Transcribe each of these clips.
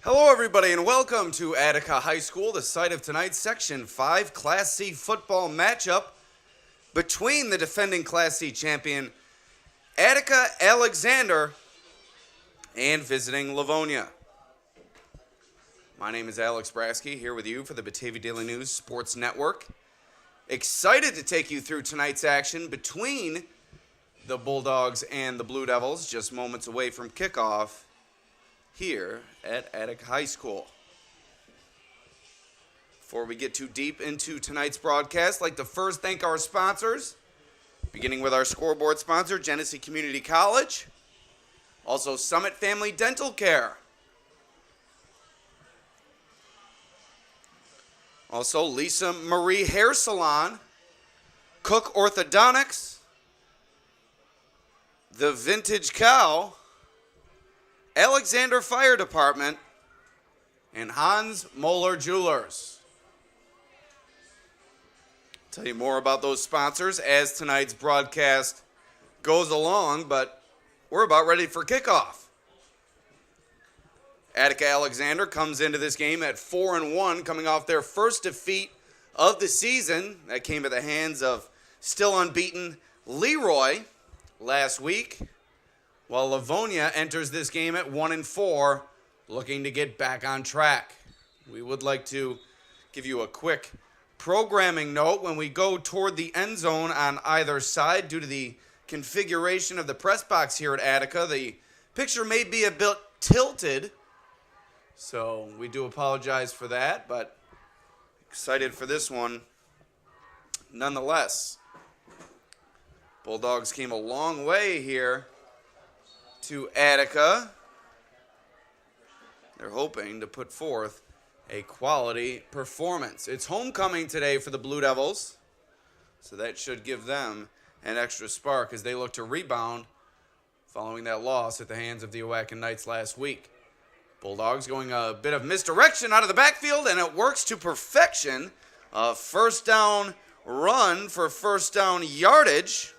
Hello, everybody, and welcome to Attica High School, the site of tonight's Section 5 Class C football matchup between the defending Class C champion Attica Alexander and visiting Livonia. My name is Alex Brasky, here with you for the Batavia Daily News Sports Network. Excited to take you through tonight's action between the Bulldogs and the Blue Devils, just moments away from kickoff here at Attica High School. Before we get too deep into tonight's broadcast, I'd like to first thank our sponsors, beginning with our scoreboard sponsor, Genesee Community College, also Summit Family Dental Care, also Lisa Marie Hair Salon, Cook Orthodontics, The Vintage Cow, Alexander Fire Department, and Hans Moeller Jewelers. Tell you more about those sponsors as tonight's broadcast goes along, but we're about ready for kickoff. Attica Alexander comes into this game at 4-1, coming off their first defeat of the season. That came at the hands of still unbeaten Leroy last week, while Livonia enters this game at 1-4, looking to get back on track. We would like to give you a quick programming note. When we go toward the end zone on either side, due to the configuration of the press box here at Attica, the picture may be a bit tilted, so we do apologize for that, but excited for this one nonetheless. Bulldogs came a long way here to Attica. They're hoping to put forth a quality performance. It's homecoming today for the Blue Devils, so that should give them an extra spark as they look to rebound following that loss at the hands of the Oaken Knights last week. Bulldogs going a bit of misdirection out of the backfield, and it works to perfection. A first down run for first down yardage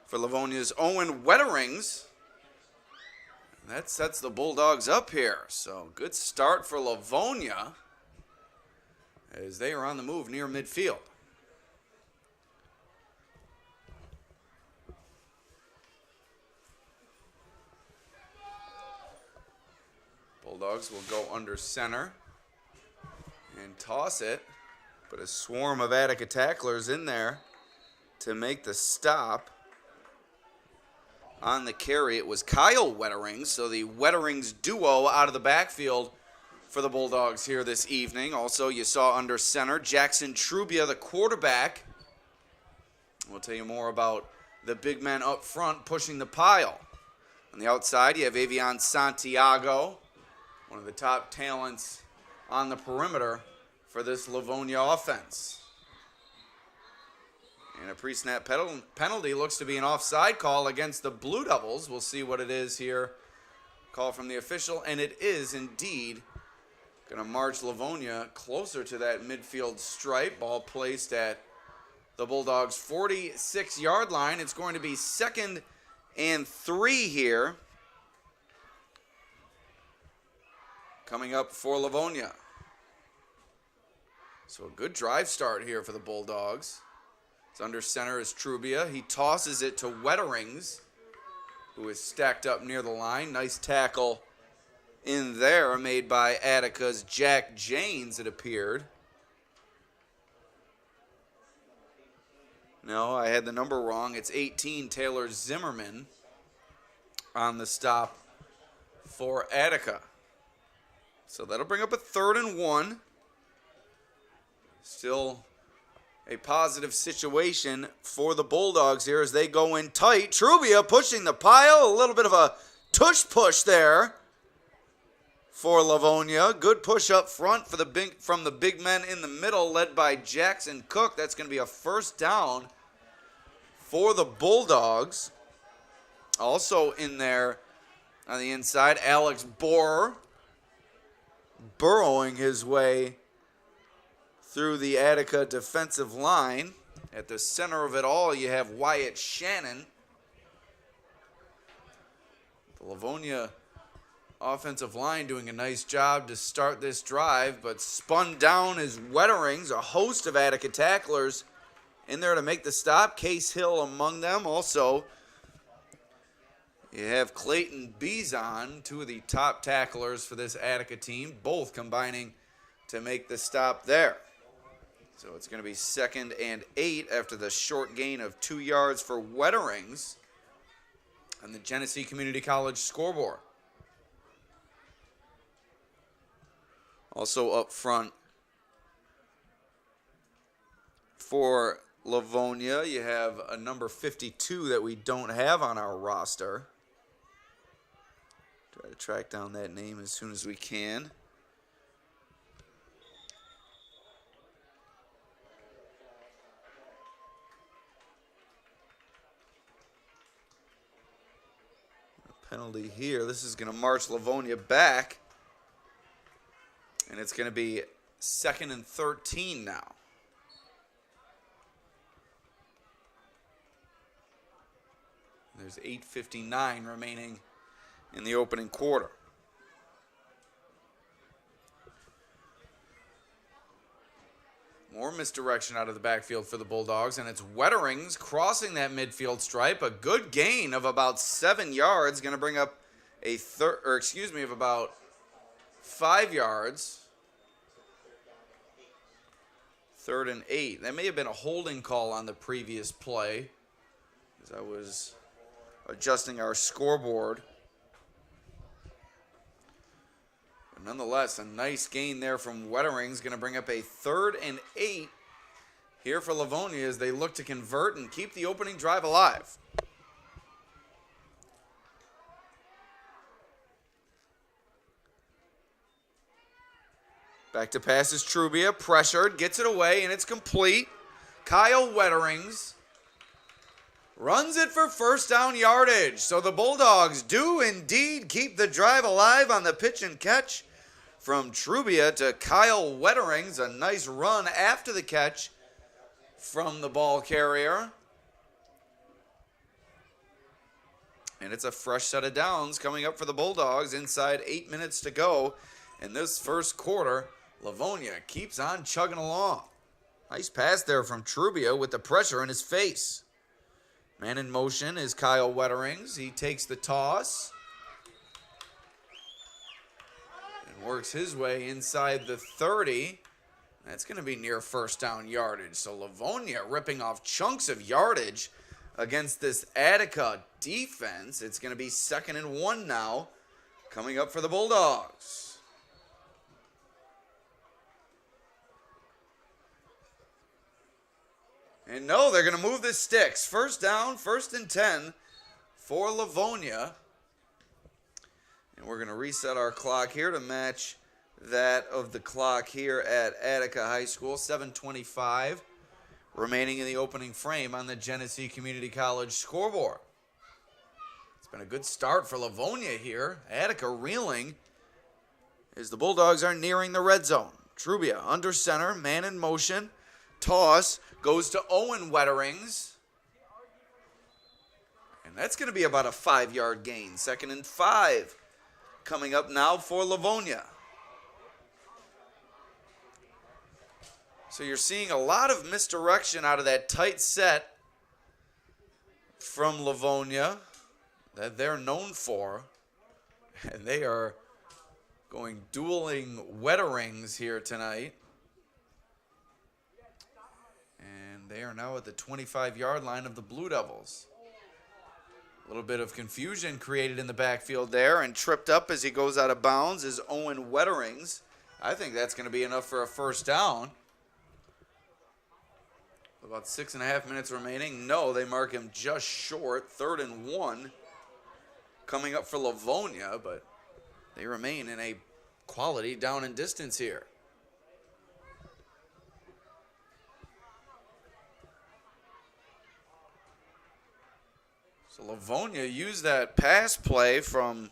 for Livonia's Owen Wetterings. That sets the Bulldogs up here. So good start for Livonia as they are on the move near midfield. Bulldogs will go under center and toss it. But a swarm of Attica tacklers in there to make the stop. On the carry, it was Kyle Wetterings, so the Wetterings duo out of the backfield for the Bulldogs here this evening. Also, you saw under center Jackson Trubia, the quarterback. We'll tell you more about the big men up front pushing the pile. On the outside, you have Avion Santiago, one of the top talents on the perimeter for this Livonia offense. And a pre-snap penalty looks to be an offside call against the Blue Devils. We'll see what it is here. Call from the official, and it is indeed going to march Livonia closer to that midfield stripe. Ball placed at the Bulldogs' 46-yard line. It's going to be 2nd and 3 here. Coming up for Livonia. So a good drive start here for the Bulldogs. Under center is Trubia. He tosses it to Wetterings, who is stacked up near the line. Nice tackle in there made by Attica's Jack Janes, it appeared. No, I had the number wrong. It's 18, Taylor Zimmerman on the stop for Attica. So that'll bring up a 3rd and 1. Still a positive situation for the Bulldogs here as they go in tight. Trubia pushing the pile. A little bit of a tush push there for Livonia. Good push up front for from the big men in the middle, led by Jackson Cook. That's going to be a first down for the Bulldogs. Also in there on the inside, Alex Borer burrowing his way through the Attica defensive line. At the center of it all, you have Wyatt Shannon. The Livonia offensive line doing a nice job to start this drive, but spun down is Wetterings, a host of Attica tacklers in there to make the stop. Case Hill among them. Also, you have Clayton Beazon, two of the top tacklers for this Attica team, both combining to make the stop there. So it's going to be 2nd and 8 after the short gain of 2 yards for Wetterings on the Genesee Community College scoreboard. Also up front for Livonia, you have a number 52 that we don't have on our roster. Try to track down that name as soon as we can. A penalty here. This is going to march Livonia back. And it's going to be 2nd and 13 now. There's 8:59 remaining in the opening quarter. More misdirection out of the backfield for the Bulldogs, and it's Wetterings crossing that midfield stripe. A good gain of about 7 yards, going to bring up of about 5 yards. 3rd and 8. That may have been a holding call on the previous play as I was adjusting our scoreboard. But nonetheless, a nice gain there from Wetterings. Going to bring up a 3rd and 8 here for Livonia as they look to convert and keep the opening drive alive. Back to pass is Trubia, pressured, gets it away, and it's complete. Kyle Wetterings runs it for first down yardage. So the Bulldogs do indeed keep the drive alive on the pitch and catch from Trubia to Kyle Wetterings. A nice run after the catch from the ball carrier. And it's a fresh set of downs coming up for the Bulldogs inside 8 minutes to go in this first quarter. Livonia keeps on chugging along. Nice pass there from Trubia with the pressure in his face. Man in motion is Kyle Wetterings. He takes the toss and works his way inside the 30. That's going to be near first down yardage. So Livonia ripping off chunks of yardage against this Attica defense. It's going to be 2nd and 1 now coming up for the Bulldogs. And no, they're going to move the sticks. First down, 1st and 10 for Livonia. And we're going to reset our clock here to match that of the clock here at Attica High School. 7:25 remaining in the opening frame on the Genesee Community College scoreboard. It's been a good start for Livonia here. Attica reeling as the Bulldogs are nearing the red zone. Trubia under center, man in motion. Toss goes to Owen Wetterings. And that's going to be about a 5-yard gain. 2nd and 5 coming up now for Livonia. So you're seeing a lot of misdirection out of that tight set from Livonia that they're known for. And they are going dueling Wetterings here tonight. They are now at the 25-yard line of the Blue Devils. A little bit of confusion created in the backfield there, and tripped up as he goes out of bounds is Owen Wetterings. I think that's going to be enough for a first down. About 6.5 minutes remaining. No, they mark him just short. 3rd and 1 coming up for Livonia, but they remain in a quality down and distance here. So Livonia used that pass play from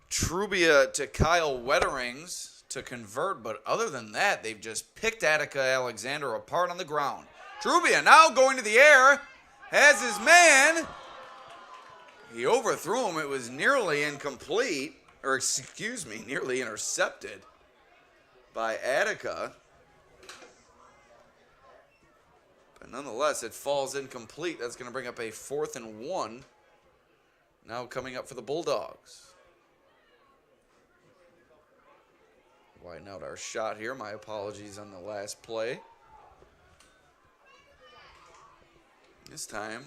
Trubia to Kyle Wetterings to convert, but other than that, they've just picked Attica Alexander apart on the ground. Trubia now going to the air, has his man. He overthrew him. It was nearly incomplete, nearly intercepted by Attica. But nonetheless, it falls incomplete. That's going to bring up a 4th and 1. Now coming up for the Bulldogs. Widen out our shot here. My apologies on the last play. This time,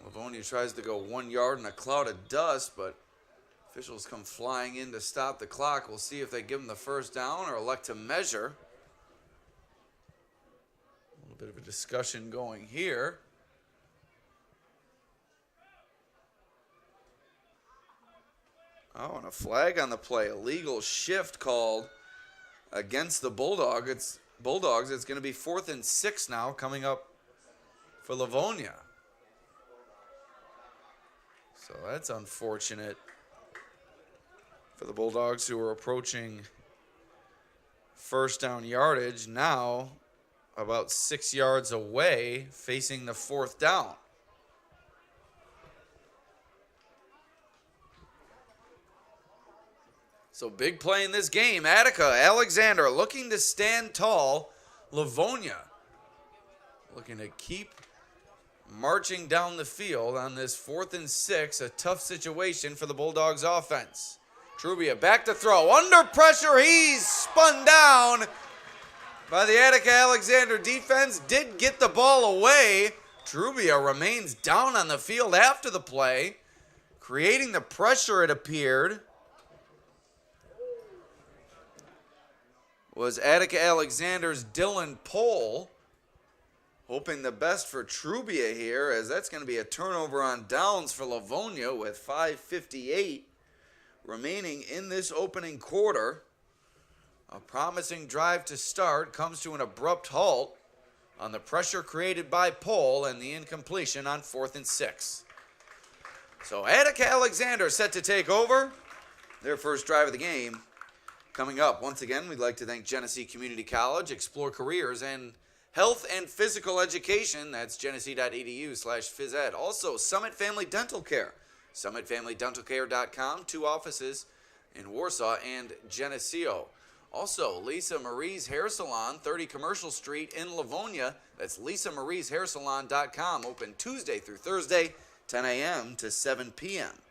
Livonia tries to go 1 yard in a cloud of dust, but officials come flying in to stop the clock. We'll see if they give them the first down or elect to measure. A little bit of a discussion going here. Oh, and a flag on the play. A legal shift called against the Bulldogs. It's going to be 4th and 6 now coming up for Livonia. So that's unfortunate for the Bulldogs, who are approaching first down yardage, now about 6 yards away, facing the 4th down. So big play in this game. Attica Alexander looking to stand tall. Livonia looking to keep marching down the field on this 4th and 6. A tough situation for the Bulldogs offense. Trubia back to throw. Under pressure. He's spun down by the Attica Alexander defense. Did get the ball away. Trubia remains down on the field after the play, creating the pressure, it appeared. Was Attica Alexander's Dylan Pohl. Hoping the best for Trubia here, as that's going to be a turnover on downs for Livonia with 5:58 remaining in this opening quarter. A promising drive to start comes to an abrupt halt on the pressure created by Pohl and the incompletion on 4th and 6. So Attica Alexander set to take over their first drive of the game. Coming up, once again, we'd like to thank Genesee Community College, Explore Careers, and Health and Physical Education. That's genesee.edu/phys ed. Also, Summit Family Dental Care, summitfamilydentalcare.com, 2 offices in Warsaw and Geneseo. Also, Lisa Marie's Hair Salon, 30 Commercial Street in Livonia. That's lisamarieshairsalon.com, open Tuesday through Thursday, 10 a.m. to 7 p.m.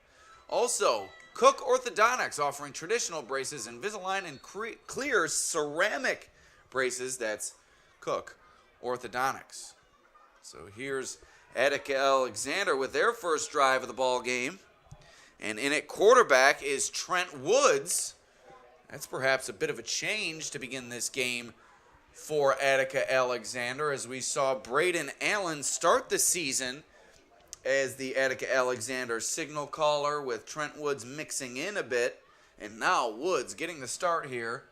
Also, Cook Orthodontics, offering traditional braces, Invisalign, and clear ceramic braces. That's Cook Orthodontics. So here's Attica Alexander with their first drive of the ball game. And in at quarterback is Trent Woods. That's perhaps a bit of a change to begin this game for Attica Alexander, as we saw Braden Allen start the season as the Attica Alexander signal caller, with Trent Woods mixing in a bit. And now Woods getting the start here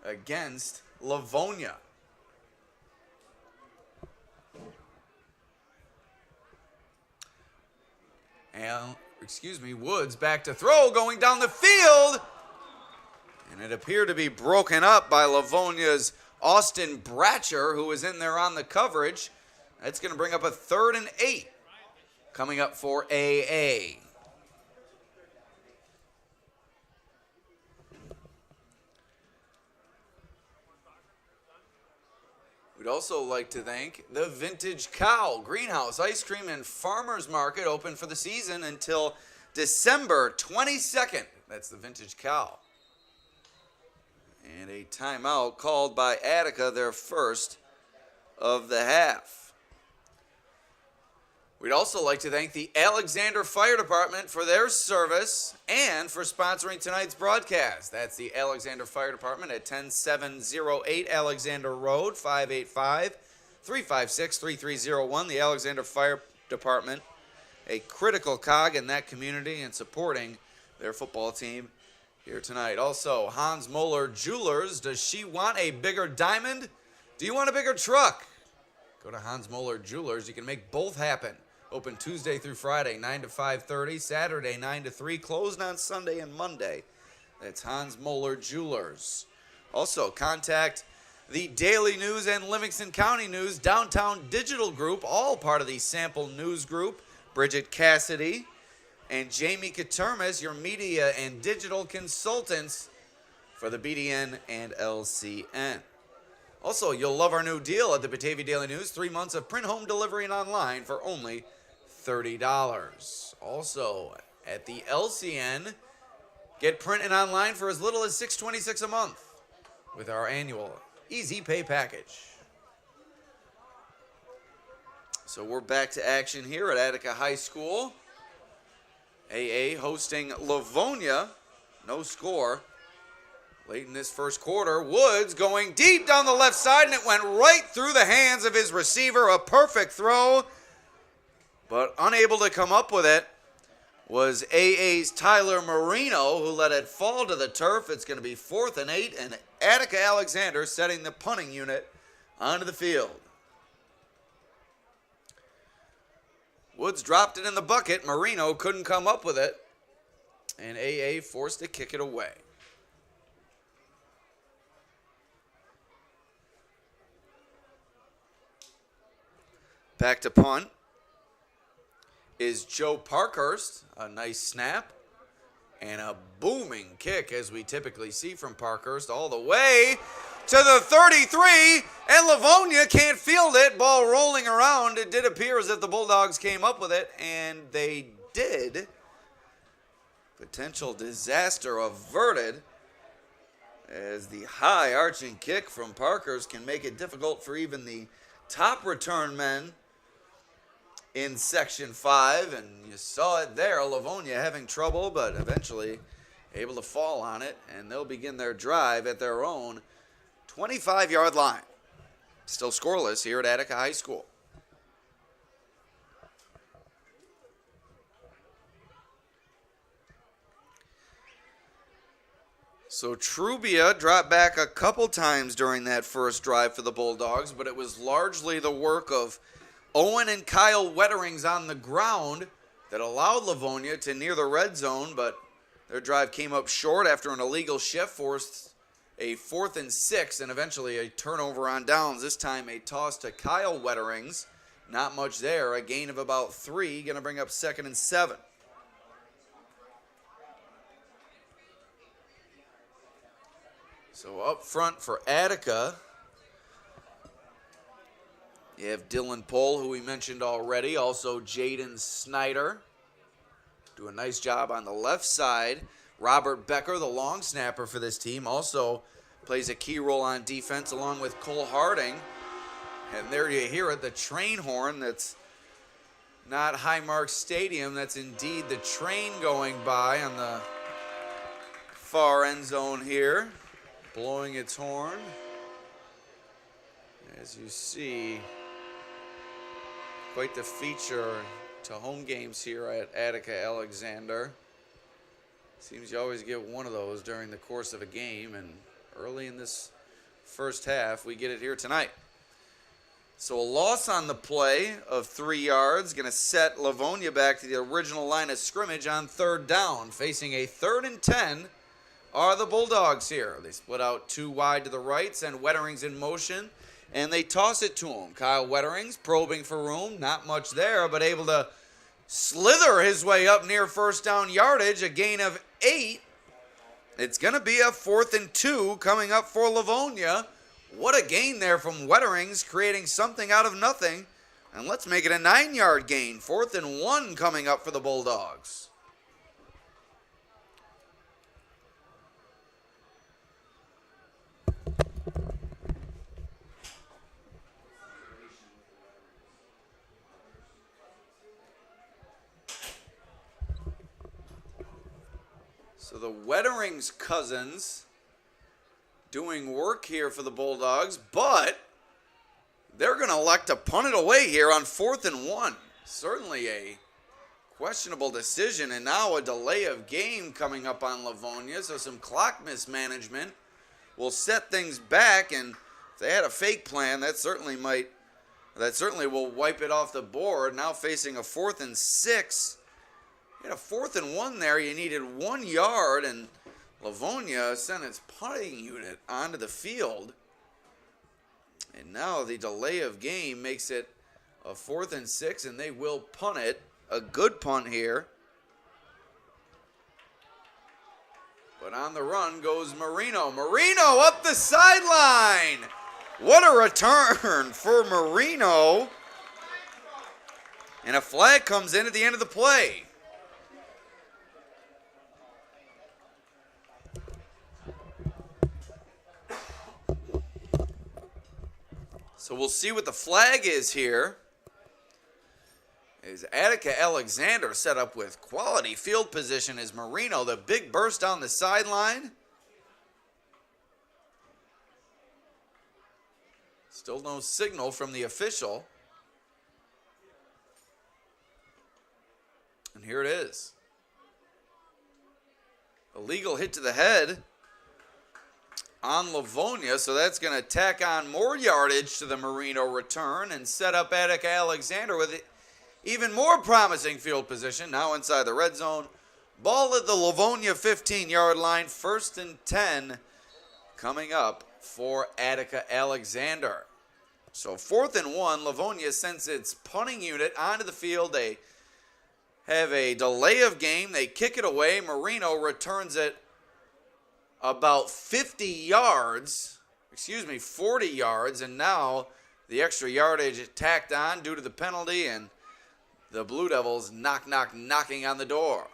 against Livonia. And, Woods back to throw, going down the field. And it appeared to be broken up by Livonia's Austin Bratcher, who was in there on the coverage. That's going to bring up a 3rd and 8 coming up for AA. We'd also like to thank the Vintage Cow Greenhouse Ice Cream and Farmers Market, open for the season until December 22nd. That's the Vintage Cow. And a timeout called by Attica, their first of the half. We'd also like to thank the Alexander Fire Department for their service and for sponsoring tonight's broadcast. That's the Alexander Fire Department at 10708 Alexander Road, 585-356-3301. The Alexander Fire Department, a critical cog in that community and supporting their football team here tonight. Also, Hans Moeller Jewelers. Does she want a bigger diamond? Do you want a bigger truck? Go to Hans Moeller Jewelers. You can make both happen. Open Tuesday through Friday, 9 to 5:30, Saturday, 9 to 3, closed on Sunday and Monday. That's Hans Moeller Jewelers. Also, contact the Daily News and Livingston County News Downtown Digital Group, all part of the Sample News Group. Bridget Cassidy and Jamie Katermis, your media and digital consultants for the BDN and LCN. Also, you'll love our new deal at the Batavia Daily News, 3 months of print, home delivery, and online for only $30. Also, at the LCN, get print and online for as little as $6.26 a month with our annual Easy Pay package. So we're back to action here at Attica High School. AA hosting Livonia. No score. Late in this first quarter, Woods going deep down the left side, and it went right through the hands of his receiver. A perfect throw, but unable to come up with it was AA's Tyler Marino, who let it fall to the turf. It's going to be 4th and 8, and Attica Alexander setting the punting unit onto the field. Woods dropped it in the bucket. Marino couldn't come up with it, and AA forced to kick it away. Back to punt is Joe Parkhurst. A nice snap and a booming kick, as we typically see from Parkhurst, all the way to the 33, and Livonia can't field it. Ball rolling around. It did appear as if the Bulldogs came up with it, and they did. Potential disaster averted, as the high arching kick from Parkhurst can make it difficult for even the top return men in Section 5, and you saw it there, Livonia having trouble, but eventually able to fall on it, and they'll begin their drive at their own 25-yard line. Still scoreless here at Attica High School. So Trubia dropped back a couple times during that first drive for the Bulldogs, but it was largely the work of Owen and Kyle Wetterings on the ground that allowed Livonia to near the red zone, but their drive came up short after an illegal shift forced a 4th and 6 and eventually a turnover on downs. This time a toss to Kyle Wetterings. Not much there. A gain of about 3, going to bring up 2nd and 7. So up front for Attica, you have Dylan Pohl, who we mentioned already. Also Jaden Snyder. Do a nice job on the left side. Robert Becker, the long snapper for this team, also plays a key role on defense along with Cole Harding. And there you hear it, the train horn. That's not Highmark Stadium. That's indeed the train going by on the far end zone here, blowing its horn. As you see, quite the feature to home games here at Attica Alexander. Seems you always get one of those during the course of a game, and early in this first half, we get it here tonight. So a loss on the play of 3 yards, going to set Livonia back to the original line of scrimmage on 3rd down. Facing a 3rd and 10 are the Bulldogs here. They split out 2 wide to the right, send Wetterings in motion, and they toss it to him. Kyle Wetterings probing for room. Not much there, but able to slither his way up near 1st down yardage. A gain of 8. It's going to be a 4th and 2 coming up for Livonia. What a gain there from Wetterings, creating something out of nothing. And let's make it a 9-yard gain. 4th and 1 coming up for the Bulldogs. So the Wetterings cousins doing work here for the Bulldogs, but they're going to elect to punt it away here on 4th and 1. Certainly a questionable decision, and now a delay of game coming up on Livonia, so some clock mismanagement will set things back, and if they had a fake plan, that certainly will wipe it off the board. Now facing a 4th and 6. You had a 4th and 1 there. You needed 1 yard, and Livonia sent its punting unit onto the field. And now the delay of game makes it a 4th and 6, and they will punt it. A good punt here But on the run goes Marino. Marino up the sideline. What a return for Marino. And a flag comes in at the end of the play. So we'll see what the flag is here. Is Attica Alexander set up with quality field position as Marino, the big burst down the sideline. Still no signal from the official. And here it is. Illegal hit to the head on Livonia, so that's going to tack on more yardage to the Marino return and set up Attica Alexander with even more promising field position. Now inside the red zone. Ball at the Livonia 15-yard line. 1st and 10 coming up for Attica Alexander. So 4th and 1. Livonia sends its punting unit onto the field. They have a delay of game. They kick it away. Marino returns it about 40 yards, and now the extra yardage is tacked on due to the penalty, and the Blue Devils knocking on the door.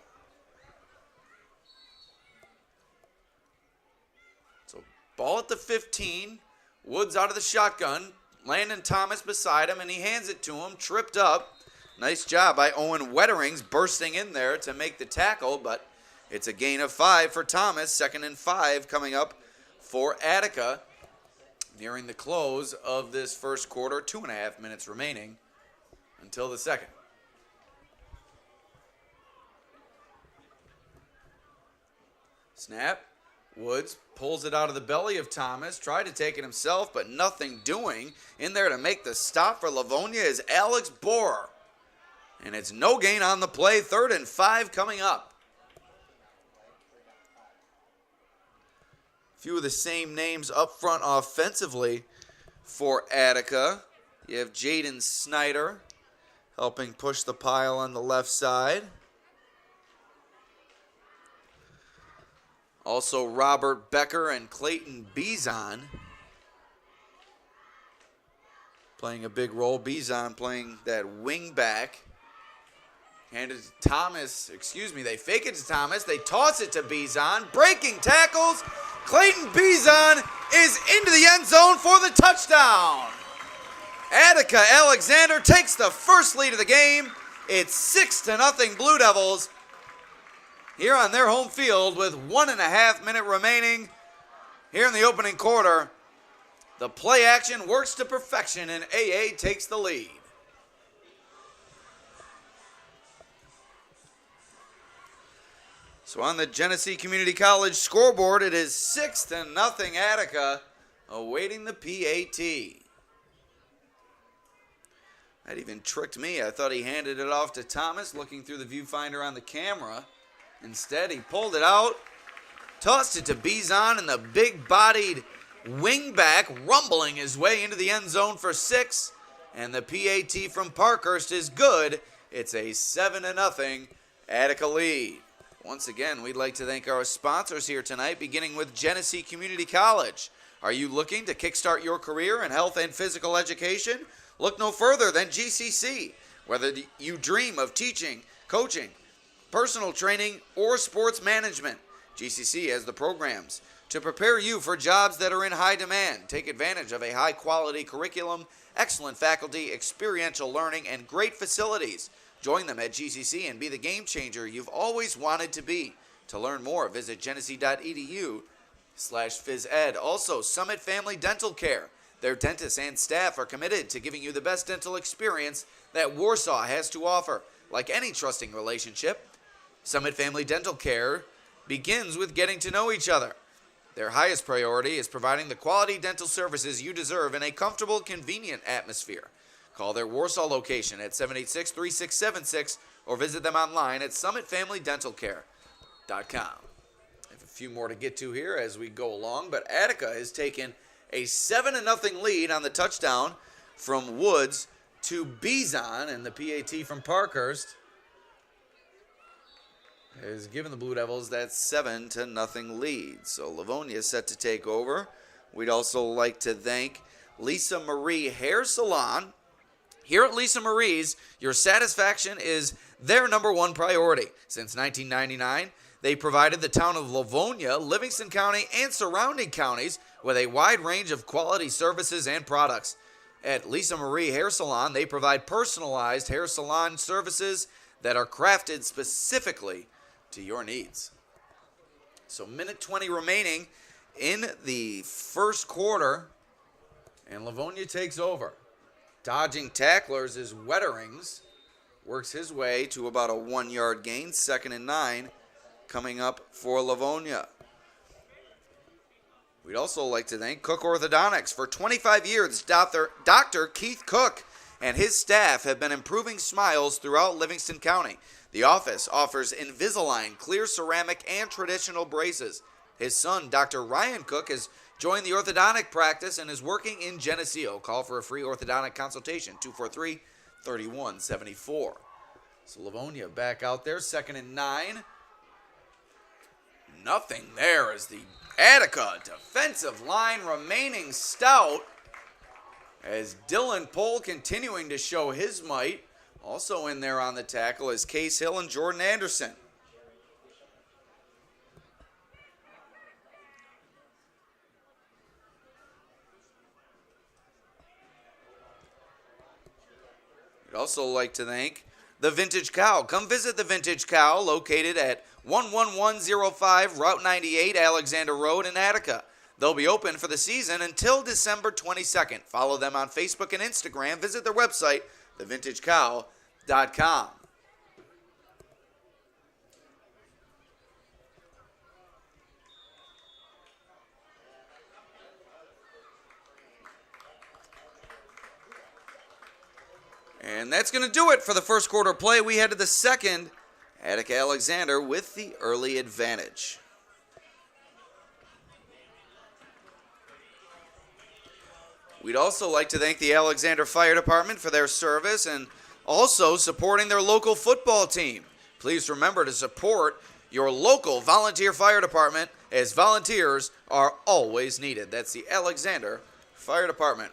So ball at the 15, Woods out of the shotgun, Landon Thomas beside him, and he hands it to him, tripped up. Nice job by Owen Wetterings bursting in there to make the tackle, but it's a gain of 5 for Thomas. 2nd and 5 coming up for Attica. Nearing the close of this first quarter. 2.5 minutes remaining until the second. Snap. Woods pulls it out of the belly of Thomas. Tried to take it himself, but nothing doing. In there to make the stop for Livonia is Alex Borer. And it's no gain on the play. 3rd and 5 coming up. Few of the same names up front offensively for Attica. You have Jaden Snyder helping push the pile on the left side. Also Robert Becker and Clayton Bizon playing a big role. Bizon playing that wing back. Handed to Thomas, they fake it to Thomas. They toss it to Bizon. Breaking tackles. Clayton Bizon is into the end zone for the touchdown. Attica Alexander takes the first lead of the game. It's 6-0 Blue Devils here on their home field with 1.5 minutes remaining here in the opening quarter. The play action works to perfection and AA takes the lead. So on the Genesee Community College scoreboard, it is 6-0 Attica, awaiting the PAT. That even tricked me. I thought he handed it off to Thomas, looking through the viewfinder on the camera. Instead, he pulled it out, tossed it to Bizon, and the big-bodied wingback rumbling his way into the end zone for 6. And the PAT from Parkhurst is good. It's a 7-0 Attica lead. Once again, we'd like to thank our sponsors here tonight, beginning with Genesee Community College. Are you looking to kickstart your career in health and physical education? Look no further than GCC. Whether you dream of teaching, coaching, personal training, or sports management, GCC has the programs to prepare you for jobs that are in high demand. Take advantage of a high-quality curriculum, excellent faculty, experiential learning, and great facilities. Join them at GCC and be the game changer you've always wanted to be. To learn more, visit genesee.edu/phys ed. Also, Summit Family Dental Care. Their dentists and staff are committed to giving you the best dental experience that Warsaw has to offer. Like any trusting relationship, Summit Family Dental Care begins with getting to know each other. Their highest priority is providing the quality dental services you deserve in a comfortable, convenient atmosphere. Call their Warsaw location at 786-3676 or visit them online at summitfamilydentalcare.com. I have a few more to get to here as we go along, but Attica has taken a 7-0 lead on the touchdown from Woods to Bizon, and the PAT from Parkhurst has given the Blue Devils that 7-0 lead. So Livonia is set to take over. We'd also like to thank Lisa Marie Hair Salon. Here at Lisa Marie's, your satisfaction is their #1 priority. Since 1999, they provided the town of Livonia, Livingston County, and surrounding counties with a wide range of quality services and products. At Lisa Marie Hair Salon, they provide personalized hair salon services that are crafted specifically to your needs. So minute 20 remaining in the first quarter, and Livonia takes over. Dodging tacklers is Wetterings. Works his way to about a 1-yard gain. 2nd and 9 coming up for Livonia. We'd also like to thank Cook Orthodontics. For 25 years, Dr. Keith Cook and his staff have been improving smiles throughout Livingston County. The office offers Invisalign, clear ceramic, and traditional braces. His son, Dr. Ryan Cook, has joined the orthodontic practice and is working in Geneseo. Call for a free orthodontic consultation, 243-3174. So Livonia back out there, 2nd and 9. Nothing there as the Attica defensive line remaining stout, as Dylan Pohl continuing to show his might. Also in there on the tackle is Case Hill and Jordan Anderson. We'd also like to thank the Vintage Cow. Come visit the Vintage Cow, located at 11105 Route 98 Alexander Road in Attica. They'll be open for the season until December 22nd. Follow them on Facebook and Instagram. Visit their website, thevintagecow.com. And that's going to do it for the first quarter play. We head to the second. Attica Alexander with the early advantage. We'd also like to thank the Alexander Fire Department for their service and also supporting their local football team. Please remember to support your local volunteer fire department, as volunteers are always needed. That's the Alexander Fire Department.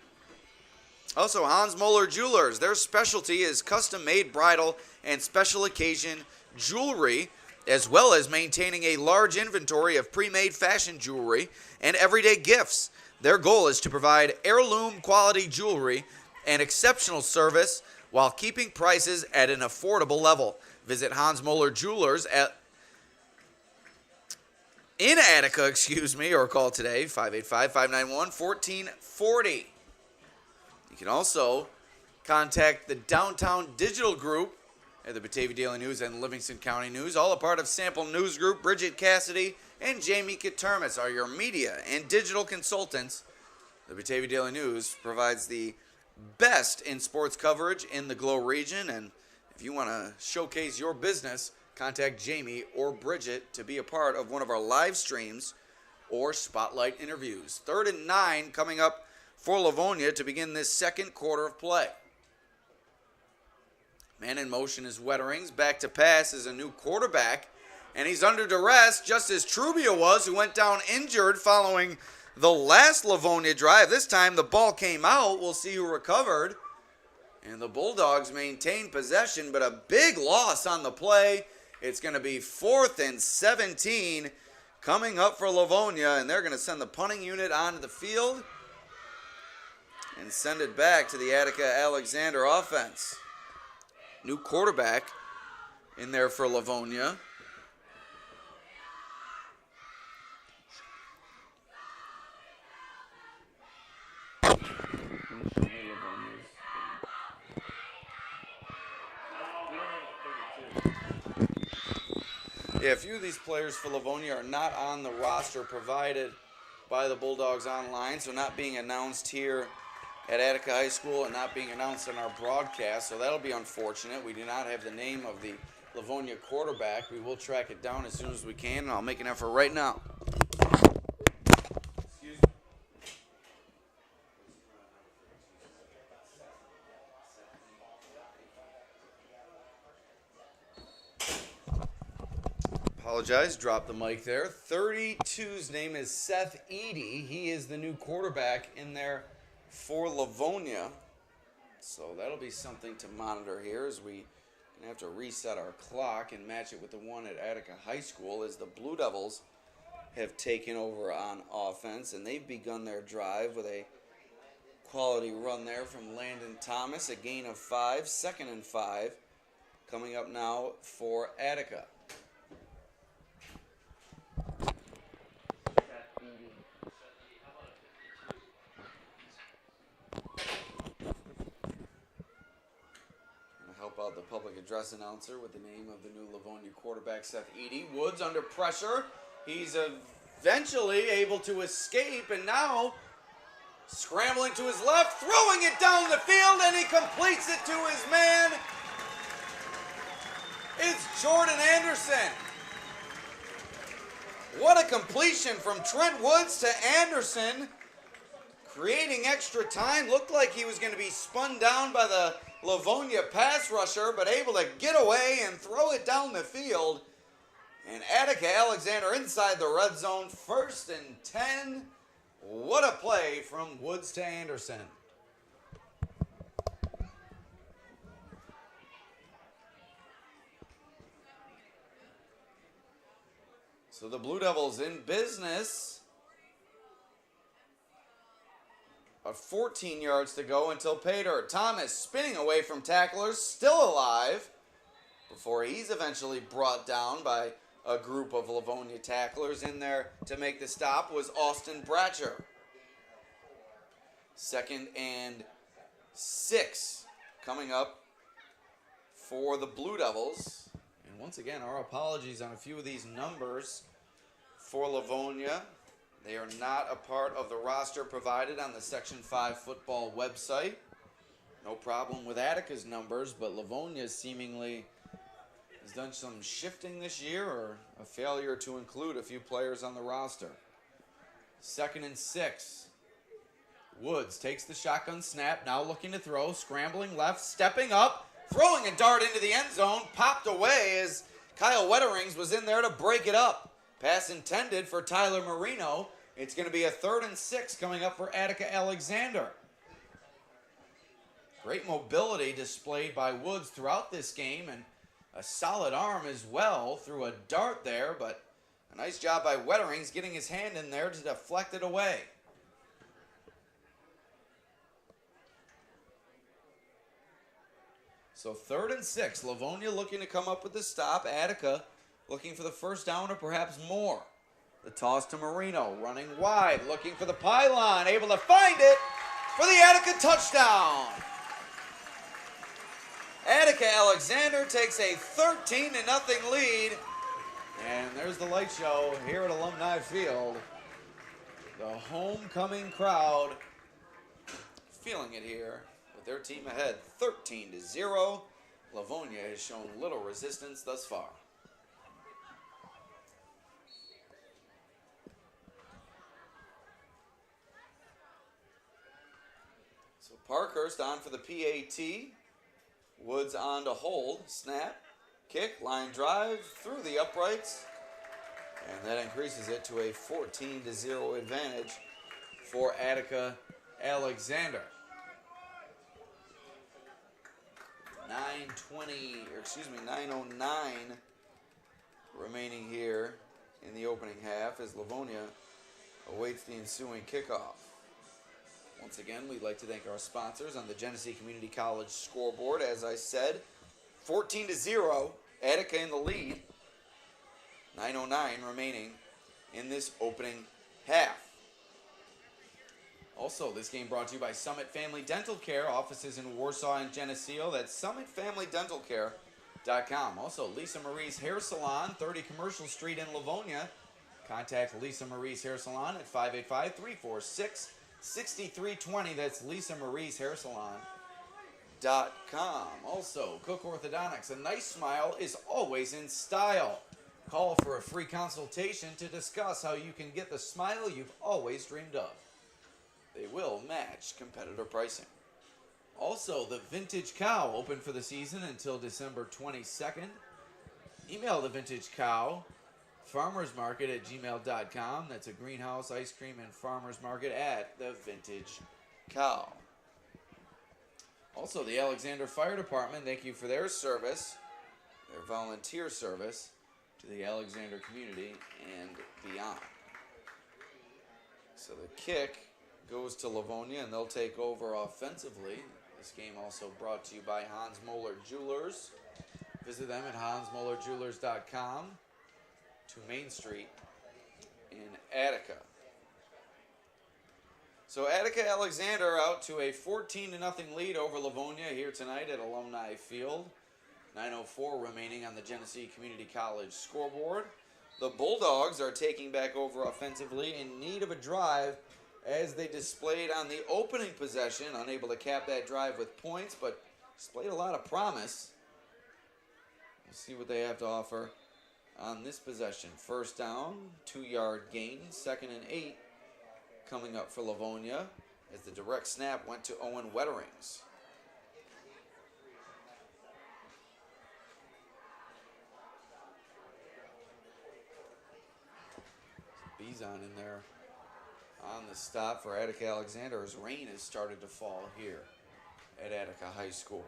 Also, Hans Moeller Jewelers. Their specialty is custom-made bridal and special occasion jewelry, as well as maintaining a large inventory of pre-made fashion jewelry and everyday gifts. Their goal is to provide heirloom quality jewelry and exceptional service while keeping prices at an affordable level. Visit Hans Moeller Jewelers in Attica, or call today 585-591-1440. You can also contact the Downtown Digital Group at the Batavia Daily News and Livingston County News, all a part of Sample News Group. Bridget Cassidy and Jamie Katermis are your media and digital consultants. The Batavia Daily News provides the best in sports coverage in the Glow region, and if you want to showcase your business, contact Jamie or Bridget to be a part of one of our live streams or spotlight interviews. 3rd and 9 coming up for Livonia to begin this second quarter of play. Man in motion is Wetterings. Back to pass is a new quarterback, and he's under duress, just as Trubia was, who went down injured following the last Livonia drive. This time the ball came out. We'll see who recovered. And the Bulldogs maintain possession, but a big loss on the play. It's going to be 4th and 17 coming up for Livonia, and they're going to send the punting unit onto the field and send it back to the Attica Alexander offense. New quarterback in there for Livonia. Yeah, a few of these players for Livonia are not on the roster provided by the Bulldogs online, so not being announced here at Attica High School and not being announced on our broadcast, so that'll be unfortunate. We do not have the name of the Livonia quarterback. We will track it down as soon as we can, and I'll make an effort right now. Apologize, dropped the mic there. 32's name is Seth Eady. He is the new quarterback in there for Livonia. So that'll be something to monitor here as we have to reset our clock and match it with the one at Attica High School as the Blue Devils have taken over on offense, and they've begun their drive with a quality run there from Landon Thomas, a gain of 5, 2nd and 5, coming up now for Attica. Help out the public address announcer with the name of the new Livonia quarterback, Seth Eady. Woods under pressure. He's eventually able to escape, and now scrambling to his left, throwing it down the field, and he completes it to his man. It's Jordan Anderson. What a completion from Trent Woods to Anderson, creating extra time. Looked like he was going to be spun down by the Livonia pass rusher, but able to get away and throw it down the field. And Attica Alexander inside the red zone, 1st and 10. What a play from Woods to Anderson. So the Blue Devils in business. 14 yards to go until pay dirt. Thomas spinning away from tacklers, still alive, before he's eventually brought down by a group of Livonia tacklers. In there to make the stop was Austin Bratcher. 2nd and 6 coming up for the Blue Devils. And once again, our apologies on a few of these numbers for Livonia. They are not a part of the roster provided on the Section 5 football website. No problem with Attica's numbers, but Livonia seemingly has done some shifting this year, or a failure to include a few players on the roster. 2nd and 6. Woods takes the shotgun snap, now looking to throw, scrambling left, stepping up, throwing a dart into the end zone, popped away as Kyle Wetterings was in there to break it up. Pass intended for Tyler Marino. It's going to be a 3rd and 6 coming up for Attica Alexander. Great mobility displayed by Woods throughout this game, and a solid arm as well through a dart there, but a nice job by Wetterings getting his hand in there to deflect it away. So 3rd and 6, Livonia looking to come up with the stop. Attica looking for the first down or perhaps more. The toss to Marino, running wide, looking for the pylon, able to find it for the Attica touchdown. Attica Alexander takes a 13-0 lead. And there's the light show here at Alumni Field. The homecoming crowd feeling it here with their team ahead 13-0. Livonia has shown little resistance thus far. So Parkhurst on for the PAT. Woods on to hold. Snap. Kick. Line drive through the uprights. And that increases it to a 14-0 advantage for Attica Alexander. 9:09 remaining here in the opening half as Livonia awaits the ensuing kickoff. Once again, we'd like to thank our sponsors on the Genesee Community College scoreboard. As I said, 14-0, Attica in the lead. 9:09 remaining in this opening half. Also, this game brought to you by Summit Family Dental Care, offices in Warsaw and Geneseo. That's summitfamilydentalcare.com. Also, Lisa Marie's Hair Salon, 30 Commercial Street in Livonia. Contact Lisa Marie's Hair Salon at 585-346-6320. That's Lisa Marie's Hair Salon.com. Also, Cook Orthodontics. A nice smile is always in style. Call for a free consultation to discuss how you can get the smile you've always dreamed of. They will match competitor pricing. Also, the Vintage Cow, open for the season until December 22nd. Email the Vintage Cow farmersmarket@gmail.com. That's a greenhouse, ice cream, and farmers market at the Vintage Cow. Also, the Alexander Fire Department, thank you for their service, their volunteer service to the Alexander community and beyond. So the kick goes to Livonia, and they'll take over offensively. This game also brought to you by Hans Moeller Jewelers. Visit them at hansmollerjewelers.com, to Main Street in Attica. So Attica Alexander out to a 14-0 lead over Livonia here tonight at Alumni Field. 9:04 remaining on the Genesee Community College scoreboard. The Bulldogs are taking back over offensively in need of a drive as they displayed on the opening possession, unable to cap that drive with points, but displayed a lot of promise. We'll see what they have to offer on this possession. First down, 2-yard gain, 2nd and 8 coming up for Livonia as the direct snap went to Owen Wetterings. Bizon in there on the stop for Attica Alexander as rain has started to fall here at Attica High School.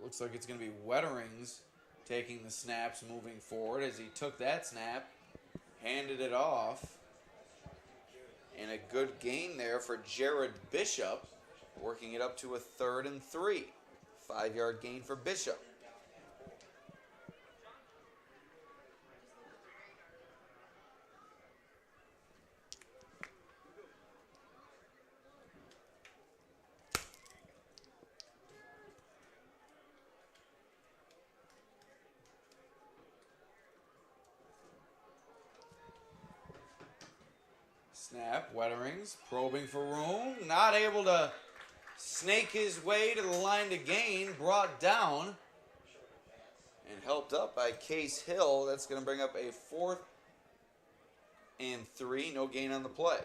Looks like it's going to be Wetterings taking the snaps moving forward as he took that snap, handed it off. And a good gain there for Jared Bishop, working it up to a 3rd and 3. 5-yard gain for Bishop. Snap, Wetterings probing for room, not able to snake his way to the line to gain, brought down and helped up by Case Hill. That's going to bring up a 4th and 3, no gain on the play.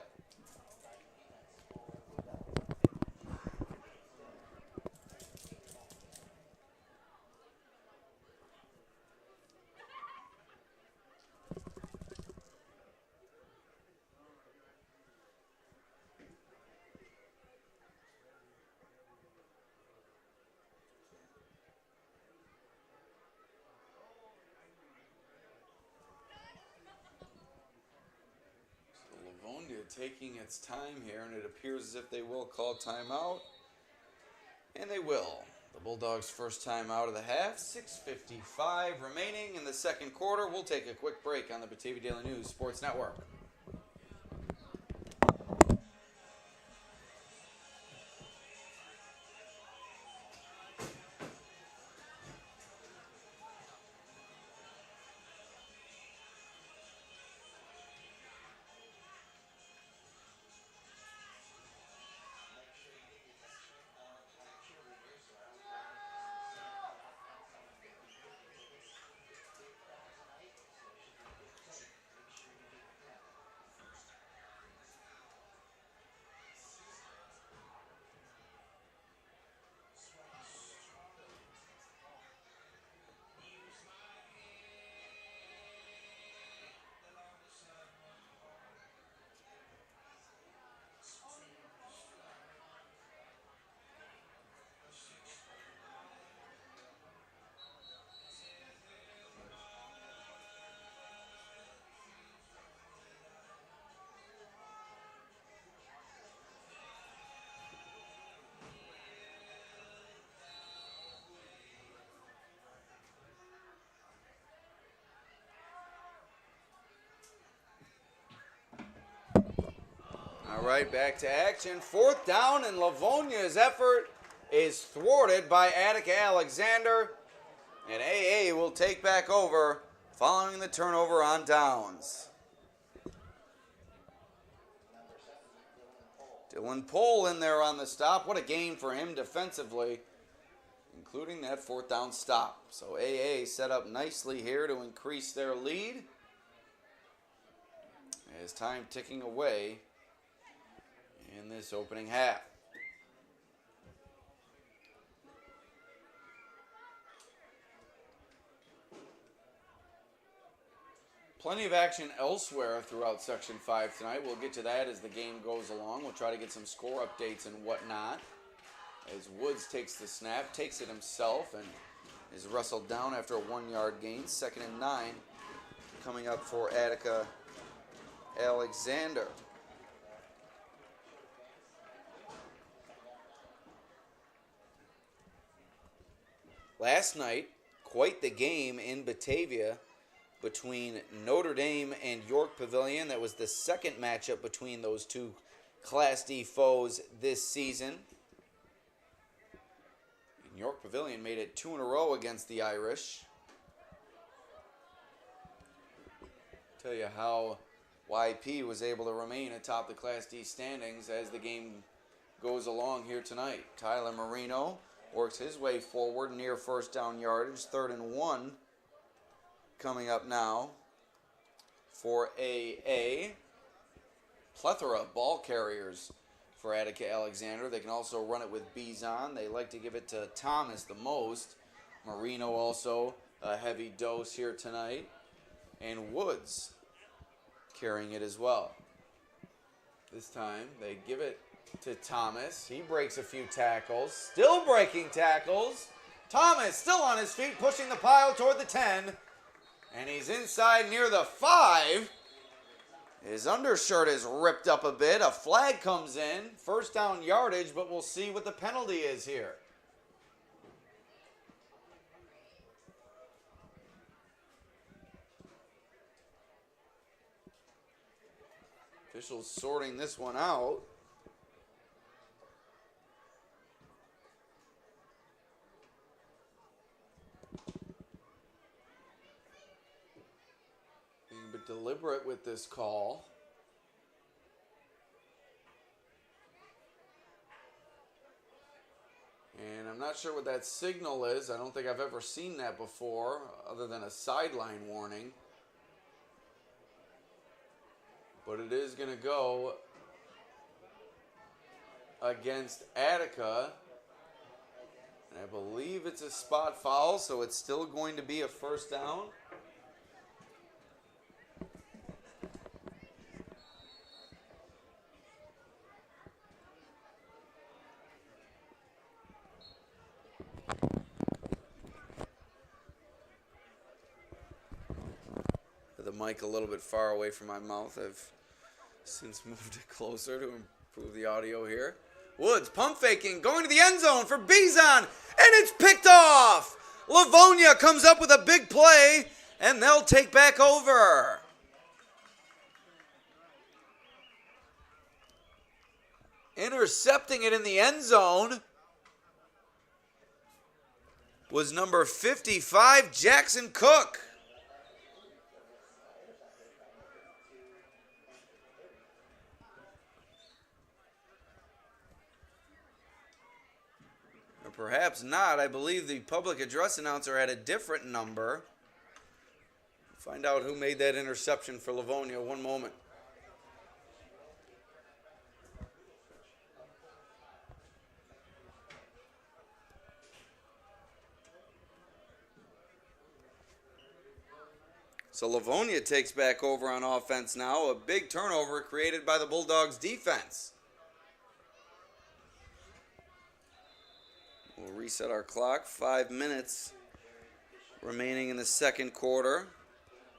Taking its time here, and it appears as if they will call timeout, and they will. The Bulldogs' first timeout of the half, 6:55 remaining in the second quarter. We'll take a quick break on the Batavia Daily News Sports Network. All right, back to action. 4th down, and Livonia's effort is thwarted by Attica Alexander. And AA will take back over following the turnover on downs. Dylan Pohl in there on the stop. What a game for him defensively, including that 4th down stop. So AA set up nicely here to increase their lead as time ticking away in this opening half. Plenty of action elsewhere throughout Section 5 tonight. We'll get to that as the game goes along. We'll try to get some score updates and whatnot. As Woods takes the snap, takes it himself, and is wrestled down after a 1-yard gain. 2nd and 9 coming up for Attica Alexander. Last night, quite the game in Batavia between Notre Dame and York Pavilion. That was the second matchup between those two Class D foes this season. And York Pavilion made it 2 in a row against the Irish. Tell you how YP was able to remain atop the Class D standings as the game goes along here tonight. Tyler Marino works his way forward near first down yardage. 3rd and 1 coming up now for a plethora of ball carriers for Attica Alexander. They can also run it with Bizon. They like to give it to Thomas the most. Marino also a heavy dose here tonight. And Woods carrying it as well. This time they give it to Thomas. He breaks a few tackles. Still breaking tackles. Thomas still on his feet, pushing the pile toward the 10. And he's inside near the 5. His undershirt is ripped up a bit. A flag comes in. 1st down yardage, but we'll see what the penalty is here. Officials sorting this one out. Being a bit deliberate with this call. And I'm not sure what that signal is. I don't think I've ever seen that before, other than a sideline warning. But it is going to go against Attica. And I believe it's a spot foul, so it's still going to be a 1st down. The mic a little bit far away from my mouth. I've since moved it closer to improve the audio here. Woods pump faking, going to the end zone for Bizon, and it's picked off. Livonia comes up with a big play, and they'll take back over. Intercepting it in the end zone was number 55, Jackson Cook. Perhaps not. I believe the public address announcer had a different number. Find out who made that interception for Livonia. One moment. So Livonia takes back over on offense now. A big turnover created by the Bulldogs defense. We'll reset our clock. 5 minutes remaining in the 2nd quarter.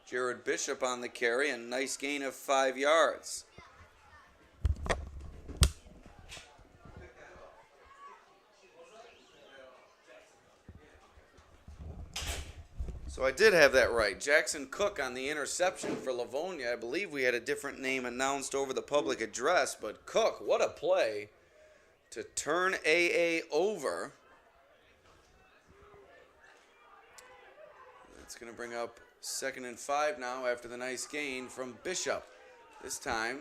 Jared Bishop on the carry, a nice gain of 5 yards. So I did have that right. Jackson Cook on the interception for Livonia. I believe we had a different name announced over the public address, but Cook, what a play to turn AA over. It's going to bring up 2nd and 5 now after the nice gain from Bishop. This time,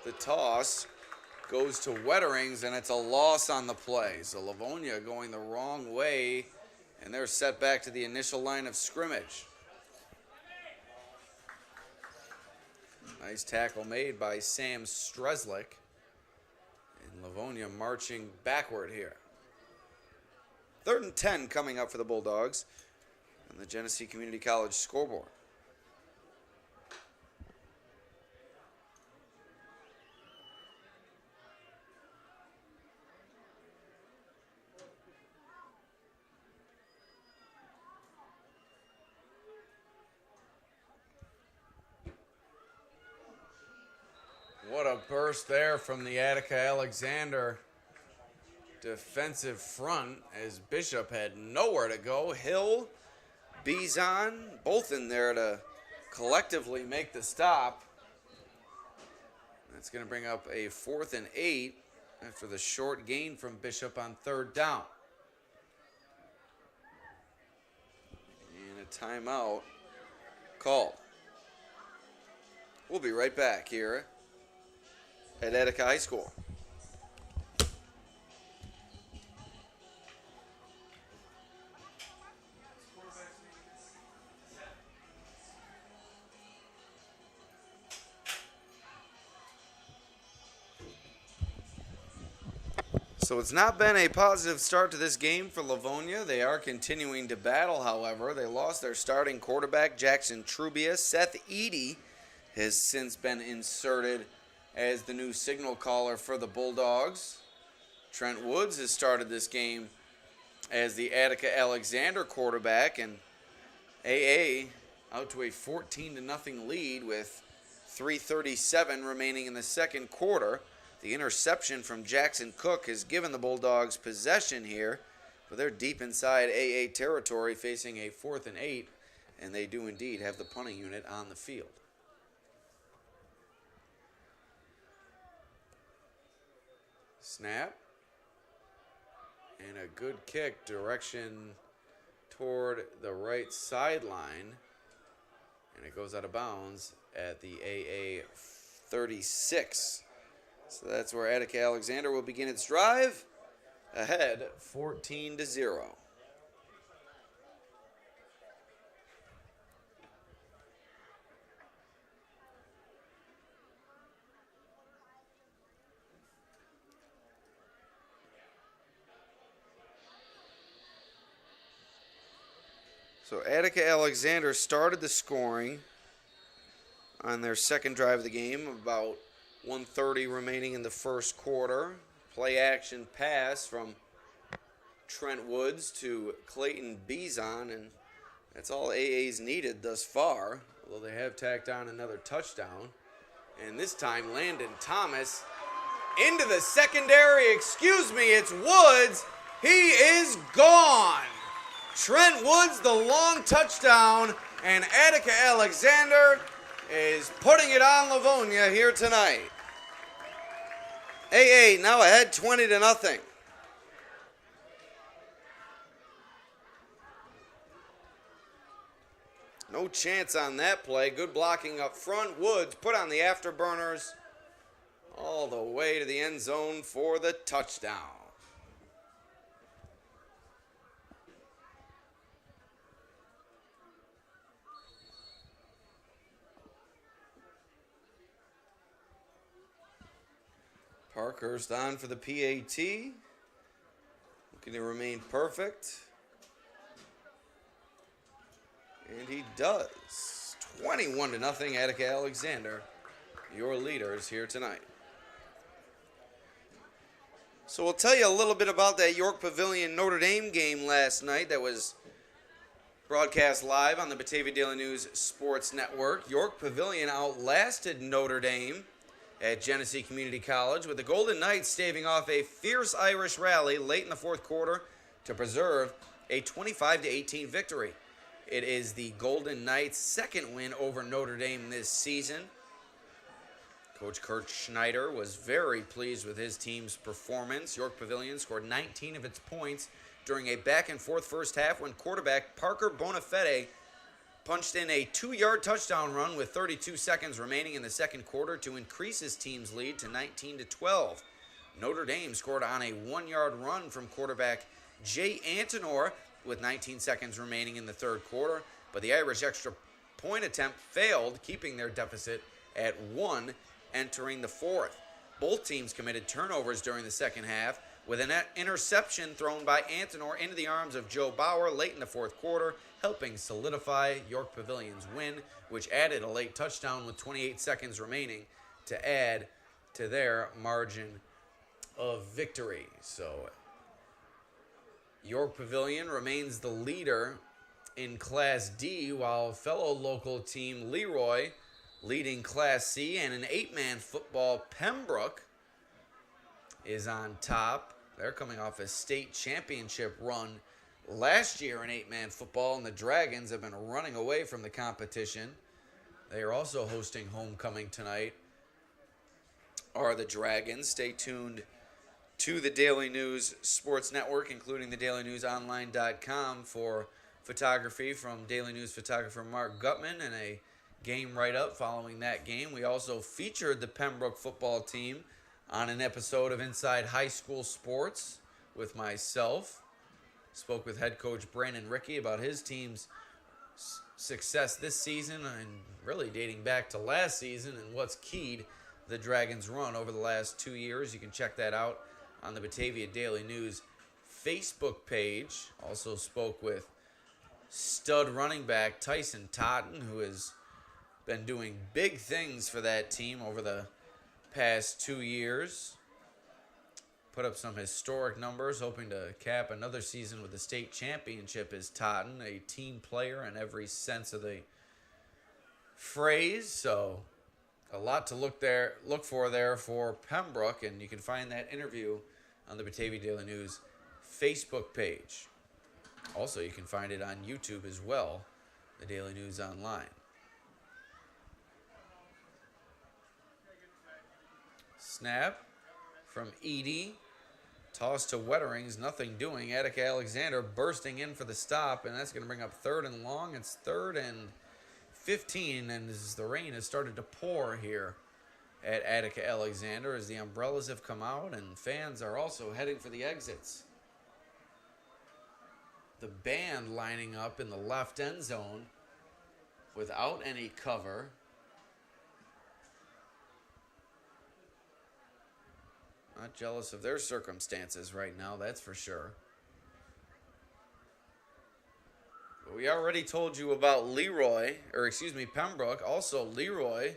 the toss goes to Wetterings, and it's a loss on the play. So Livonia going the wrong way, and they're set back to the initial line of scrimmage. Nice tackle made by Sam Streslick. And Livonia marching backward here. 3rd and 10 coming up for the Bulldogs on the Genesee Community College scoreboard. What a burst there from the Attica Alexander defensive front as Bishop had nowhere to go. Hill, Bizon, both in there to collectively make the stop. That's going to bring up a 4th and 8 after the short gain from Bishop on 3rd down. And a timeout called. We'll be right back here at Attica High School. So it's not been a positive start to this game for Livonia. They are continuing to battle, however. They lost their starting quarterback, Jackson Trubia. Seth Eady has since been inserted as the new signal caller for the Bulldogs. Trent Woods has started this game as the Attica Alexander quarterback, and AA out to a 14-0 lead with 3:37 remaining in the second quarter. The interception from Jackson Cook has given the Bulldogs possession here, but they're deep inside AA territory facing a 4th and 8, and they do indeed have the punting unit on the field. Snap. And a good kick, direction toward the right sideline. And it goes out of bounds at the AA 36. So that's where Attica Alexander will begin its drive. Ahead 14-0. So Attica Alexander started the scoring on their second drive of the game, about 1:30 remaining in the first quarter. Play action pass from Trent Woods to Clayton Bizon, and that's all AA's needed thus far, although they have tacked on another touchdown. And this time Landon Thomas into the secondary. Excuse me, it's Woods. He is gone. Trent Woods, the long touchdown, and Attica Alexander is putting it on Livonia here tonight. AA now ahead 20-0. No chance on that play. Good blocking up front. Woods put on the afterburners all the way to the end zone for the touchdown. Parkhurst on for the PAT. Looking to remain perfect. And he does. 21-0 Attica Alexander, your leaders here tonight. So we'll tell you a little bit about that York Pavilion Notre Dame game last night that was broadcast live on the Batavia Daily News Sports Network. York Pavilion outlasted Notre Dame at Genesee Community College, with the Golden Knights staving off a fierce Irish rally late in the fourth quarter to preserve a 25-18 victory. It is the Golden Knights' second win over Notre Dame this season. Coach Kurt Schneider was very pleased with his team's performance. York Pavilion scored 19 of its points during a back-and-forth first half when quarterback Parker Bonafede punched in a 2-yard touchdown run with 32 seconds remaining in the second quarter to increase his team's lead to 19-12. Notre Dame scored on a 1-yard run from quarterback Jay Antonor with 19 seconds remaining in the third quarter, but the Irish extra point attempt failed, keeping their deficit at 1 entering the fourth. Both teams committed turnovers during the second half, with an interception thrown by Antinor into the arms of Joe Bauer late in the fourth quarter, helping solidify York Pavilion's win, which added a late touchdown with 28 seconds remaining to add to their margin of victory. So York Pavilion remains the leader in Class D, while fellow local team Leroy leading Class C, and in 8-man football, Pembroke is on top. They're coming off a state championship run last year in 8-man football, and the Dragons have been running away from the competition. They are also hosting homecoming tonight, are the Dragons. Stay tuned to the Daily News Sports Network, including the dailynewsonline.com, for photography from Daily News photographer Mark Gutman and a game write-up following that game. We also featured the Pembroke football team on an episode of Inside High School Sports with myself. Spoke with head coach Brandon Rickey about his team's success this season and really dating back to last season and what's keyed the Dragons' run over the last 2 years. You can check that out on the Batavia Daily News Facebook page. Also spoke with stud running back Tyson Totten, who has been doing big things for that team over the past 2 years. Put up some historic numbers, hoping to cap another season with the state championship as Totten, a team player in every sense of the phrase. So a lot to look for there for Pembroke, and you can find that interview on the Batavia Daily News Facebook page. Also, you can find it on YouTube as well, the Daily News Online. Snap from Edie. Toss to Wetterings, nothing doing. Attica Alexander bursting in for the stop, and that's going to bring up 3rd and long. It's 3rd and 15, and as the rain has started to pour here at Attica Alexander as the umbrellas have come out and fans are also heading for the exits. The band lining up in the left end zone without any cover. Not jealous of their circumstances right now, that's for sure. But we already told you about Pembroke. Also Leroy,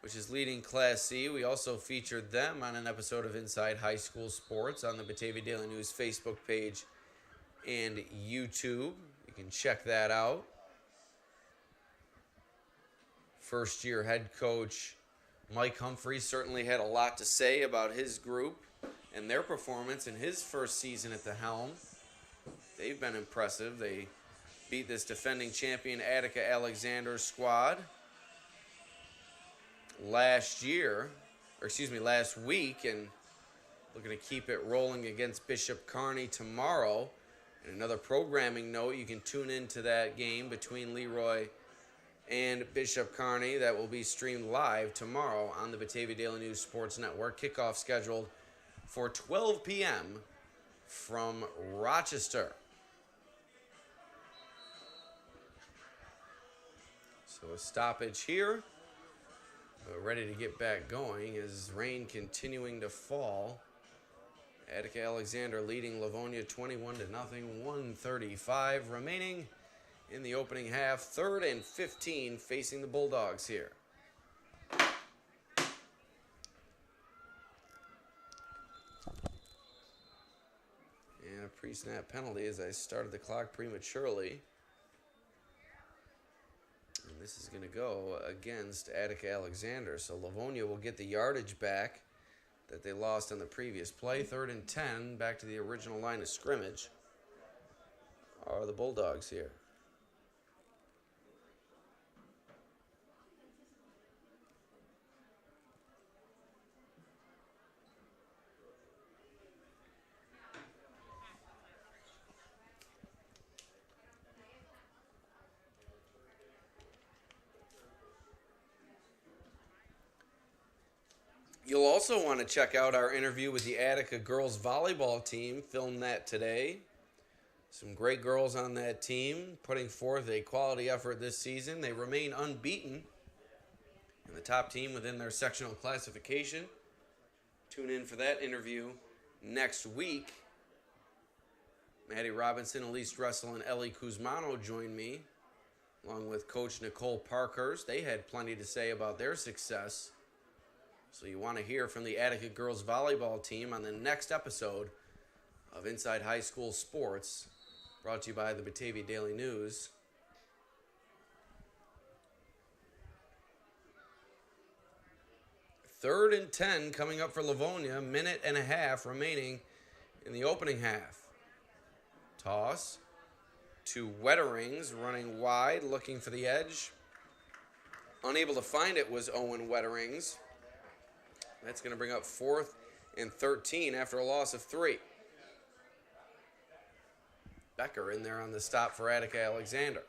which is leading Class C. We also featured them on an episode of Inside High School Sports on the Batavia Daily News Facebook page and YouTube. You can check that out. First-year head coach Mike Humphrey certainly had a lot to say about his group and their performance in his first season at the helm. They've been impressive. They beat this defending champion Attica Alexander squad last week, and looking to keep it rolling against Bishop Kearney tomorrow. And another programming note, you can tune into that game between Leroy and Bishop Kearney that will be streamed live tomorrow on the Batavia Daily News Sports Network. Kickoff scheduled for 12 p.m. from Rochester. So a stoppage here, but ready to get back going as rain continuing to fall. Attica Alexander leading Livonia 21-0, 1:35 remaining in the opening half. 3rd and 15 facing the Bulldogs here. And a pre-snap penalty as I started the clock prematurely. And this is going to go against Attica Alexander. So Livonia will get the yardage back that they lost on the previous play. 3rd and 10, back to the original line of scrimmage are the Bulldogs here. You'll also want to check out our interview with the Attica girls volleyball team. Filmed that today. Some great girls on that team putting forth a quality effort this season. They remain unbeaten and the top team within their sectional classification. Tune in for that interview next week. Maddie Robinson, Elise Dressel, and Ellie Kuzmano joined me, along with Coach Nicole Parkhurst. They had plenty to say about their success. So you want to hear from the Attica girls volleyball team on the next episode of Inside High School Sports, brought to you by the Batavia Daily News. Third and 10 coming up for Livonia. Minute and a half remaining in the opening half. Toss to Wetterings, running wide, looking for the edge. Unable to find it was Owen Wetterings. That's going to bring up 4th and 13 after a loss of 3. Becker in there on the stop for Attica Alexander.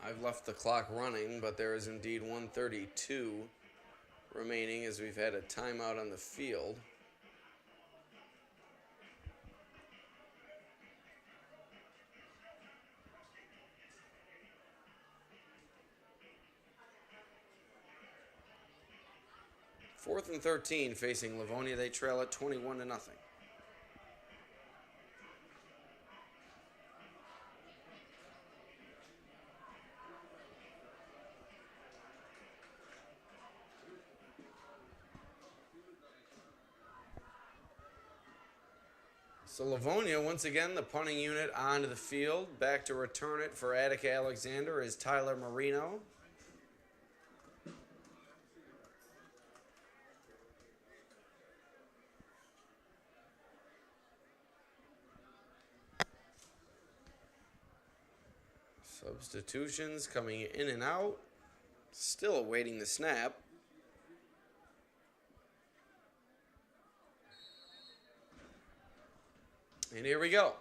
I've left the clock running, but there is indeed 1:32 remaining as we've had a timeout on the field. Fourth and 13 facing Livonia. They trail at 21-0. So Livonia, once again, the punting unit onto the field. Back to return it for Attica Alexander is Tyler Marino. Substitutions coming in and out. Still awaiting the snap. And here we go.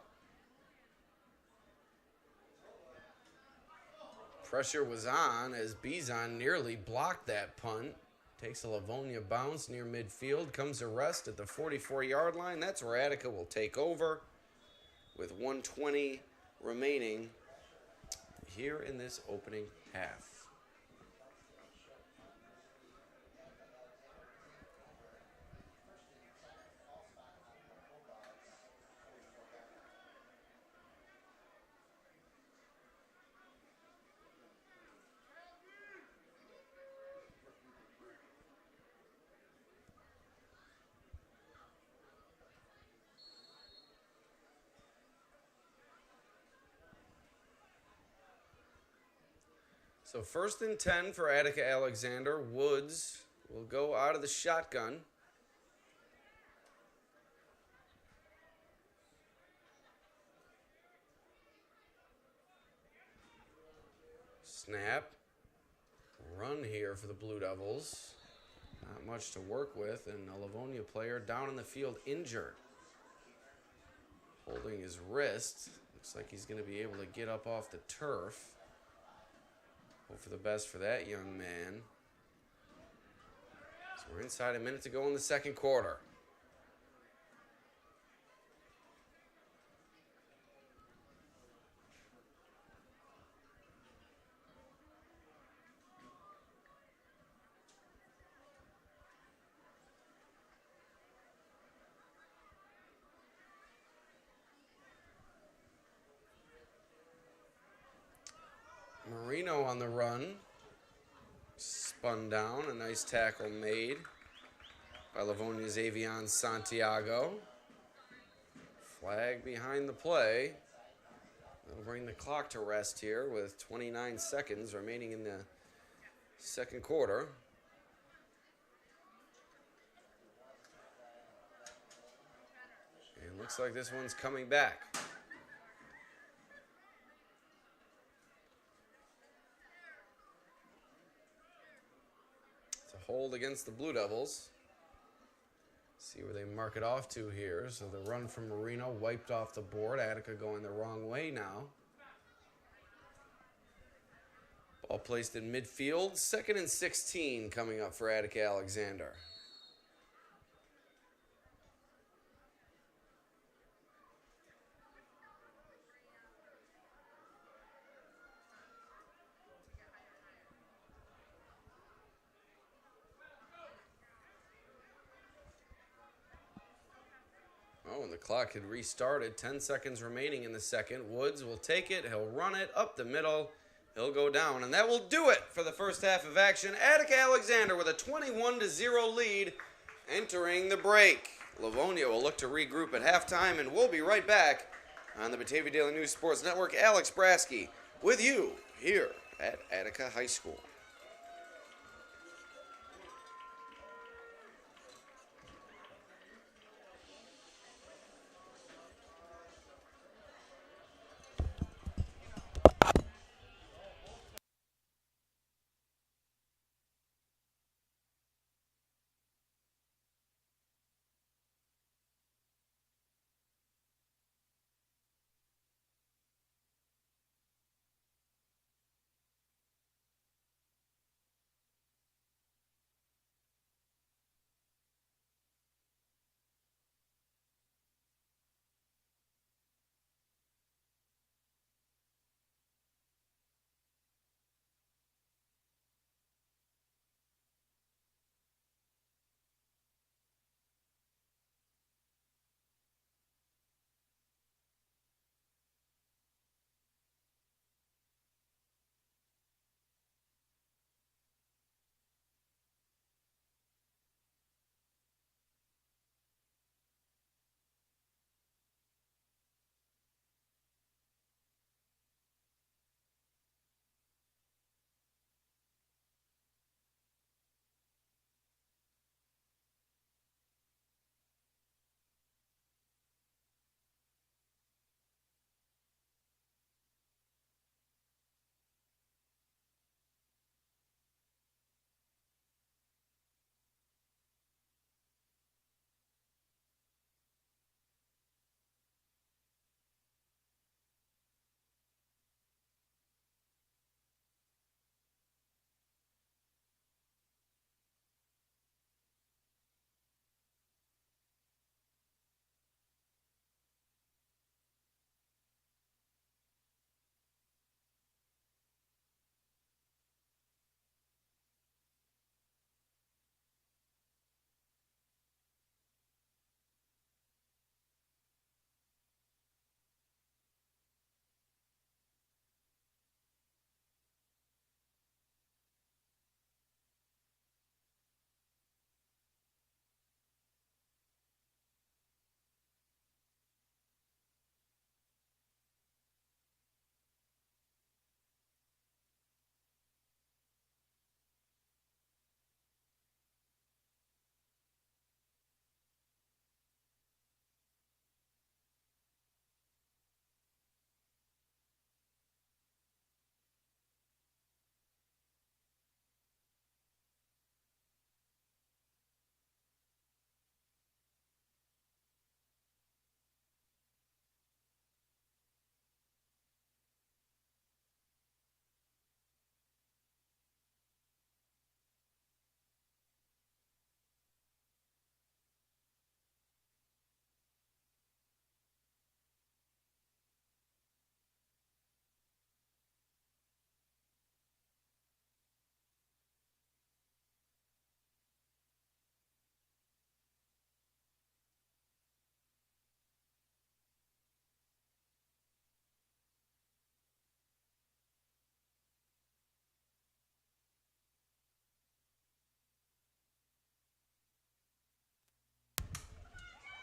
Pressure was on as Bizon nearly blocked that punt. Takes a Livonia bounce near midfield. Comes to rest at the 44-yard line. That's where Attica will take over with 1:20 remaining here in this opening half. So 1st and 10 for Attica Alexander. Woods will go out of the shotgun. Snap. Run here for the Blue Devils. Not much to work with, and a Livonia player down in the field injured. Holding his wrist. Looks like he's going to be able to get up off the turf. Hope for the best for that young man. So we're inside a minute to go in the second quarter. Marino on the run. Spun down. A nice tackle made by Livonia's Avion Santiago. Flag behind the play. That'll bring the clock to rest here with 29 seconds remaining in the second quarter. And looks like this one's coming back. hold against the Blue Devils. See where they mark it off to here. So the run from Marino wiped off the board. Attica going the wrong way now. Ball placed in midfield. 2nd and 16 coming up for Attica Alexander. Oh, and the clock had restarted. 10 seconds remaining in the second. Woods will take it. He'll run it up the middle. He'll go down, and that will do it for the first half of action. Attica Alexander with a 21-0 lead entering the break. Livonia will look to regroup at halftime, and we'll be right back on the Batavia Daily News Sports Network. Alex Brasky with you here at Attica High School.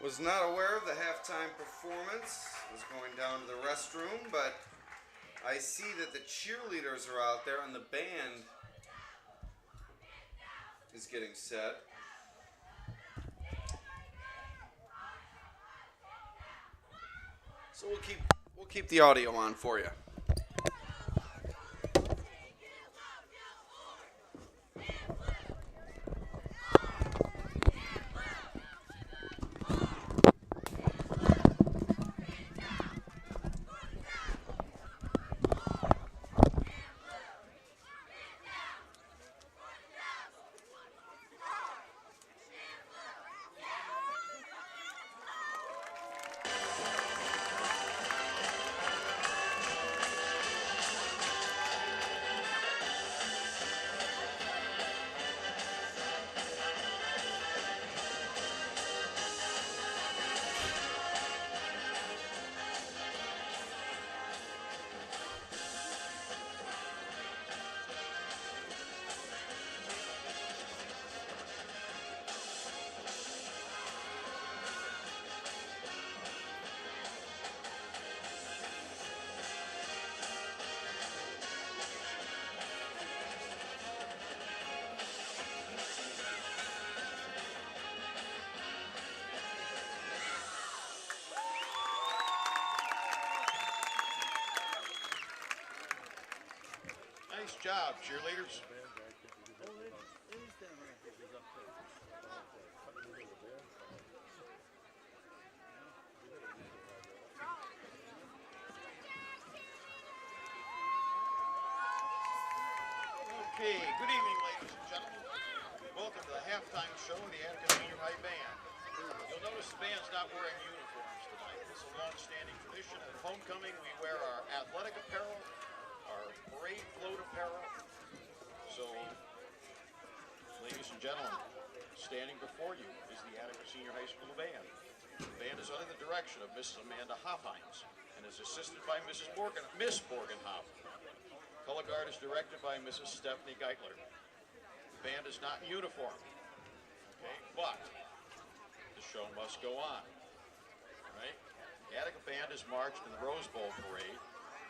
Was not aware of the halftime performance. Was going down to the restroom, but I see that the cheerleaders are out there and the band is getting set. So we'll keep the audio on for you. Nice job, cheerleaders. Okay, good evening, ladies and gentlemen. Welcome to the halftime show of the Attica Senior High Band. You'll notice the band's not wearing uniforms tonight. This is a long-standing tradition. At homecoming, we wear our athletic apparel, our parade float apparel. So, ladies and gentlemen, standing before you is the Attica Senior High School Band. The band is under the direction of Mrs. Amanda Hofheims and is assisted by Miss Morgan Hoff. Color guard is directed by Mrs. Stephanie Geitler. The band is not in uniform, okay, but the show must go on, right? The Attica Band is marched in the Rose Bowl Parade,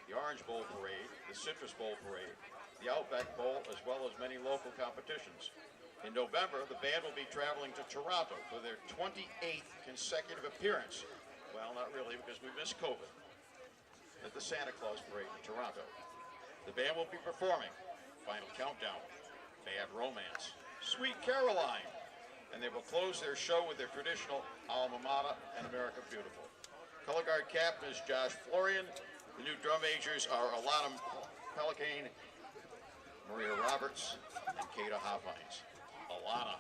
the Orange Bowl Parade, the Citrus Bowl Parade, the Outback Bowl, as well as many local competitions. In November, the band will be traveling to Toronto for their 28th consecutive appearance. Well, not really, because we missed COVID, at the Santa Claus Parade in Toronto. The band will be performing Final Countdown, Bad Romance, Sweet Caroline, and they will close their show with their traditional Alma Mater and America Beautiful. Color guard captain is Josh Florian. The new drum majors are Alana Pelicane, Maria Roberts, and Kata Hopines. Alana,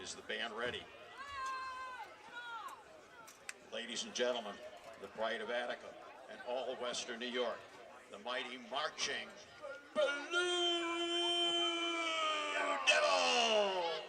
is the band ready? Ladies and gentlemen, the pride of Attica and all Western New York, the mighty marching Blue Devils!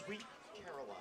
Sweet Caroline.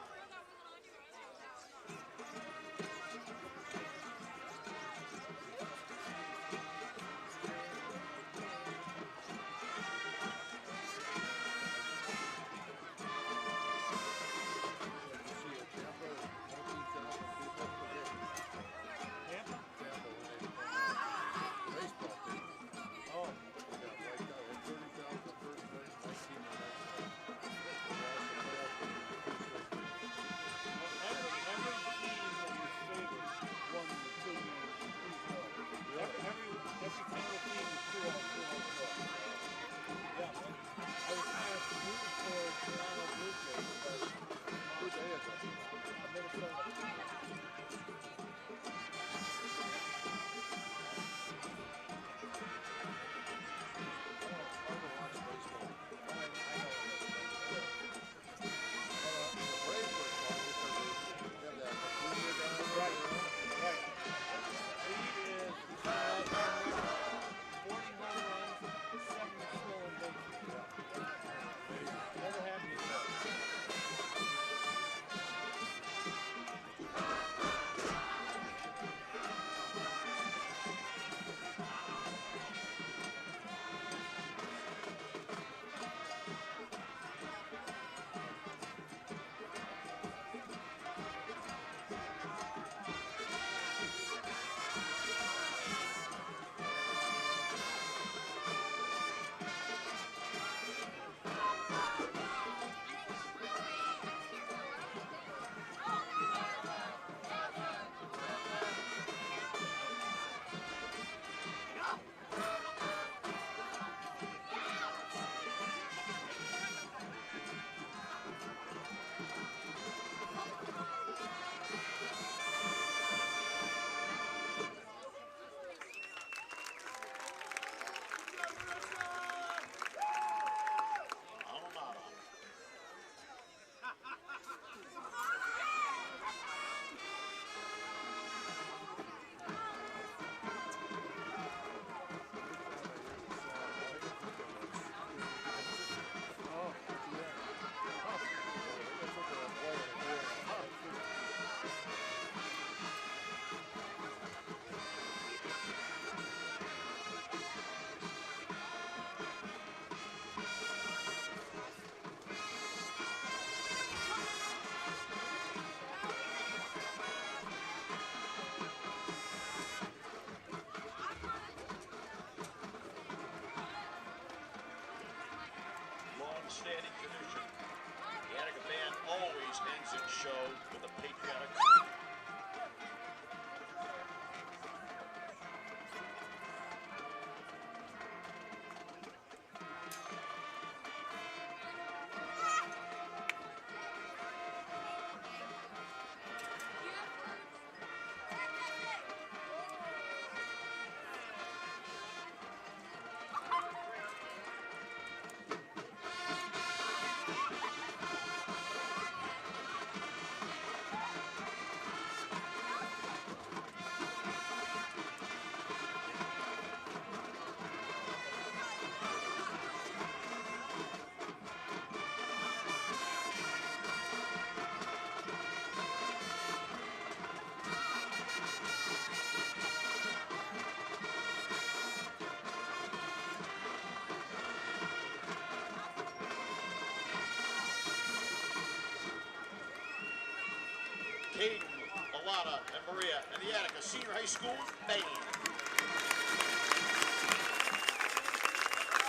Long-standing tradition. The Attica Band always ends its show with a patriotic song. Caden, Alana, and Maria, and the Attica Senior High School Band.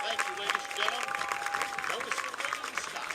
Thank you, ladies and gentlemen. Notice the rain stop.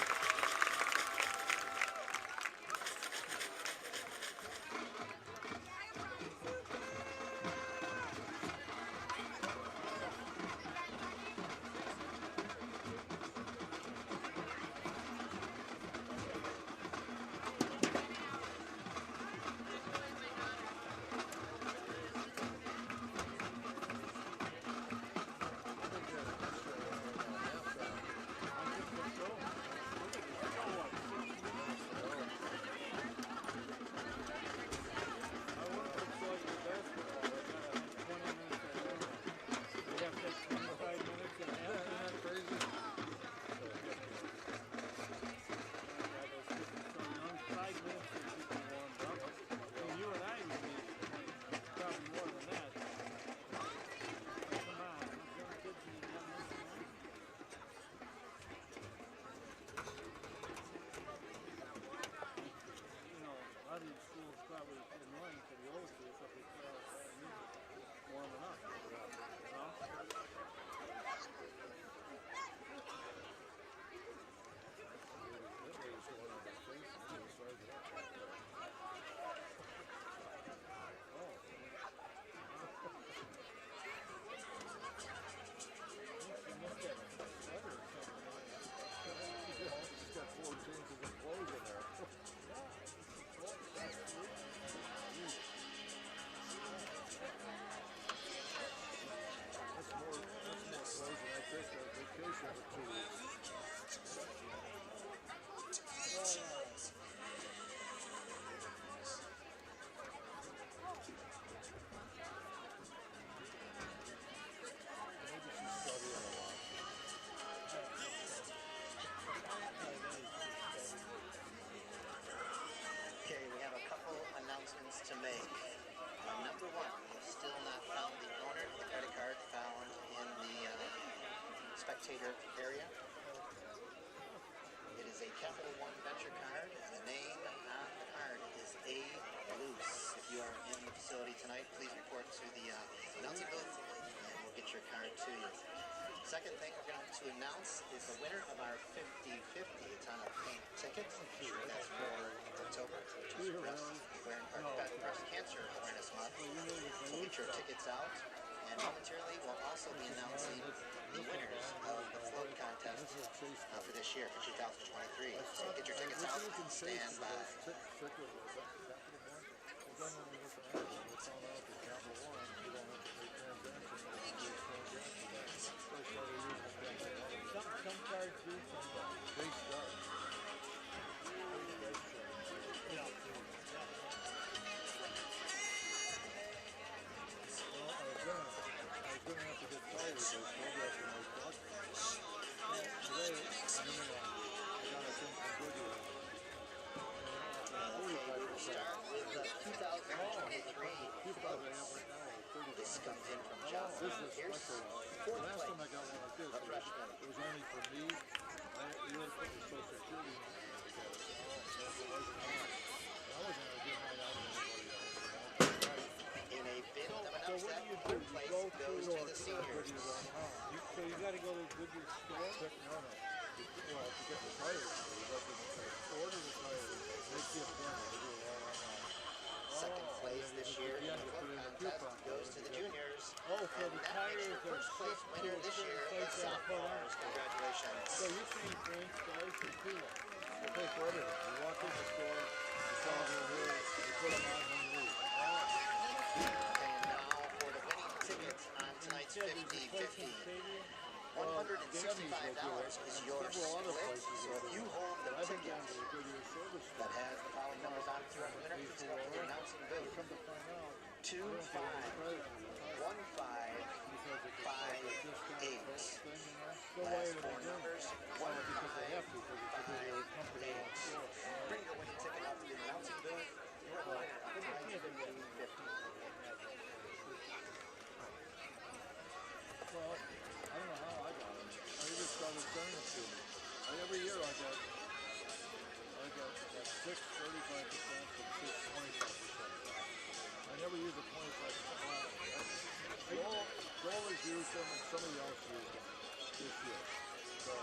spectator area. It is a Capital One Venture card, and the name on the card is A. Luce. If you are in the facility tonight, please report to the announcing booth, and we'll get your card to you. Second thing we're going to announce is the winner of our 50-50. It's on a pink ticket. Sure, that's for October, which is Breast Cancer Awareness Month. We'll get your tickets out, and momentarily we'll also be announcing the winners of the float contest for this year, for 2023. So get your tickets out and stand by. Some cards do, some don't. They start. Yeah. Well, I was gonna have to get tired of this. Maybe after my doctor. Today, I got a thing from Goodyear. We'll start with the 2023 floats. This comes in from Jocelyn Pierce. Fourth Last time I place. got one like this, A freshman. it was only for me. You had to put your social security number in to get it. It wasn't mine. I wasn't going to give mine out to anybody else. In a bid of an So what upset, do you do? third You place go goes to to the seniors. So you got to go to Goodyear store? No. Well, to get the tires, you got to order the tires, make the appointment, they do it all online. Second place this year in the float contest goes to the juniors. Oh, so And the that makes tires your are first place winner this year is sophomores. Congratulations. So you're saying Frank tires for two? They pay for everything. You walk in the store, you tell them you're here, you put them on when you leave. And now for the winning ticket on tonight's 50-50. $165 is your split. So if you hold the ticket that has the following numbers on it throughout the winner, please come to the announcing booth. 251558. Last four numbers, 1558. Bring your winning ticket out to the announcing booth. You're the winner of tonight's 50-50. Well, I don't know how I got it. I just started saying it to me. Every year I got 6 35% and 6 25%. I never use a 25%. Joel has used them and somebody else used them this year. So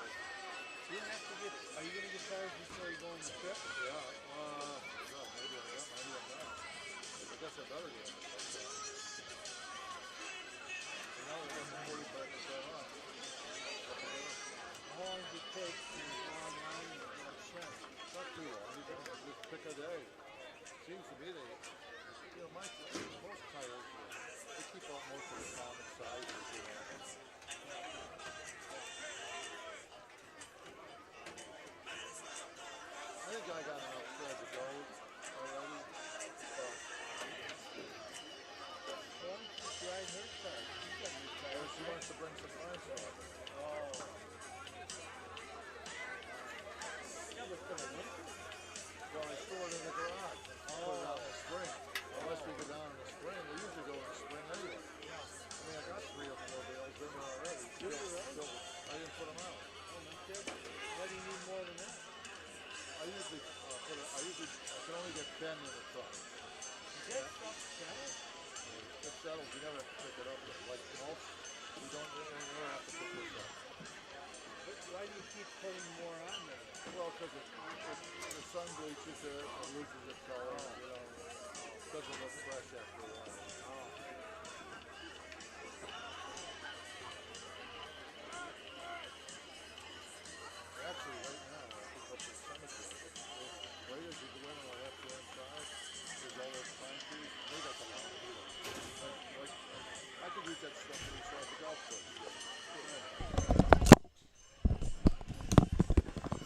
You have to get. Are you going to get tires before you go on the trip? yeah, no, maybe I'm not. I guess I better get them. And now we're 45% off. How long does it take to go online and get sent? Not too long. You can just pick a day. Seems to me most tires, they keep out most of the common sizes. I think I got enough thread to go already. Well, just ride her car. She's got new tires. She wants to bring some friends up. Oh. Yeah, but for the winter? So I store it in the garage. Put it out in the spring. Unless we go down in the spring. We usually go in the spring anyway. I mean, I got 3 or 4 bales in there already. I didn't put them out. Oh, my goodness. Why do you need more than that? I can only get 10 in the truck. Is that stuff settled? It settles, you never have to pick it up. Like mulch, you never have to pick this up. Why do you keep putting more on there? Well, because the sun bleaches it, it loses its color, it doesn't look fresh after a while. Actually, right now, I think up in cemetery, right as you go in on the left-hand side, there's all those pine trees, they got the lawn heater. I could use that stuff to inside the golf course.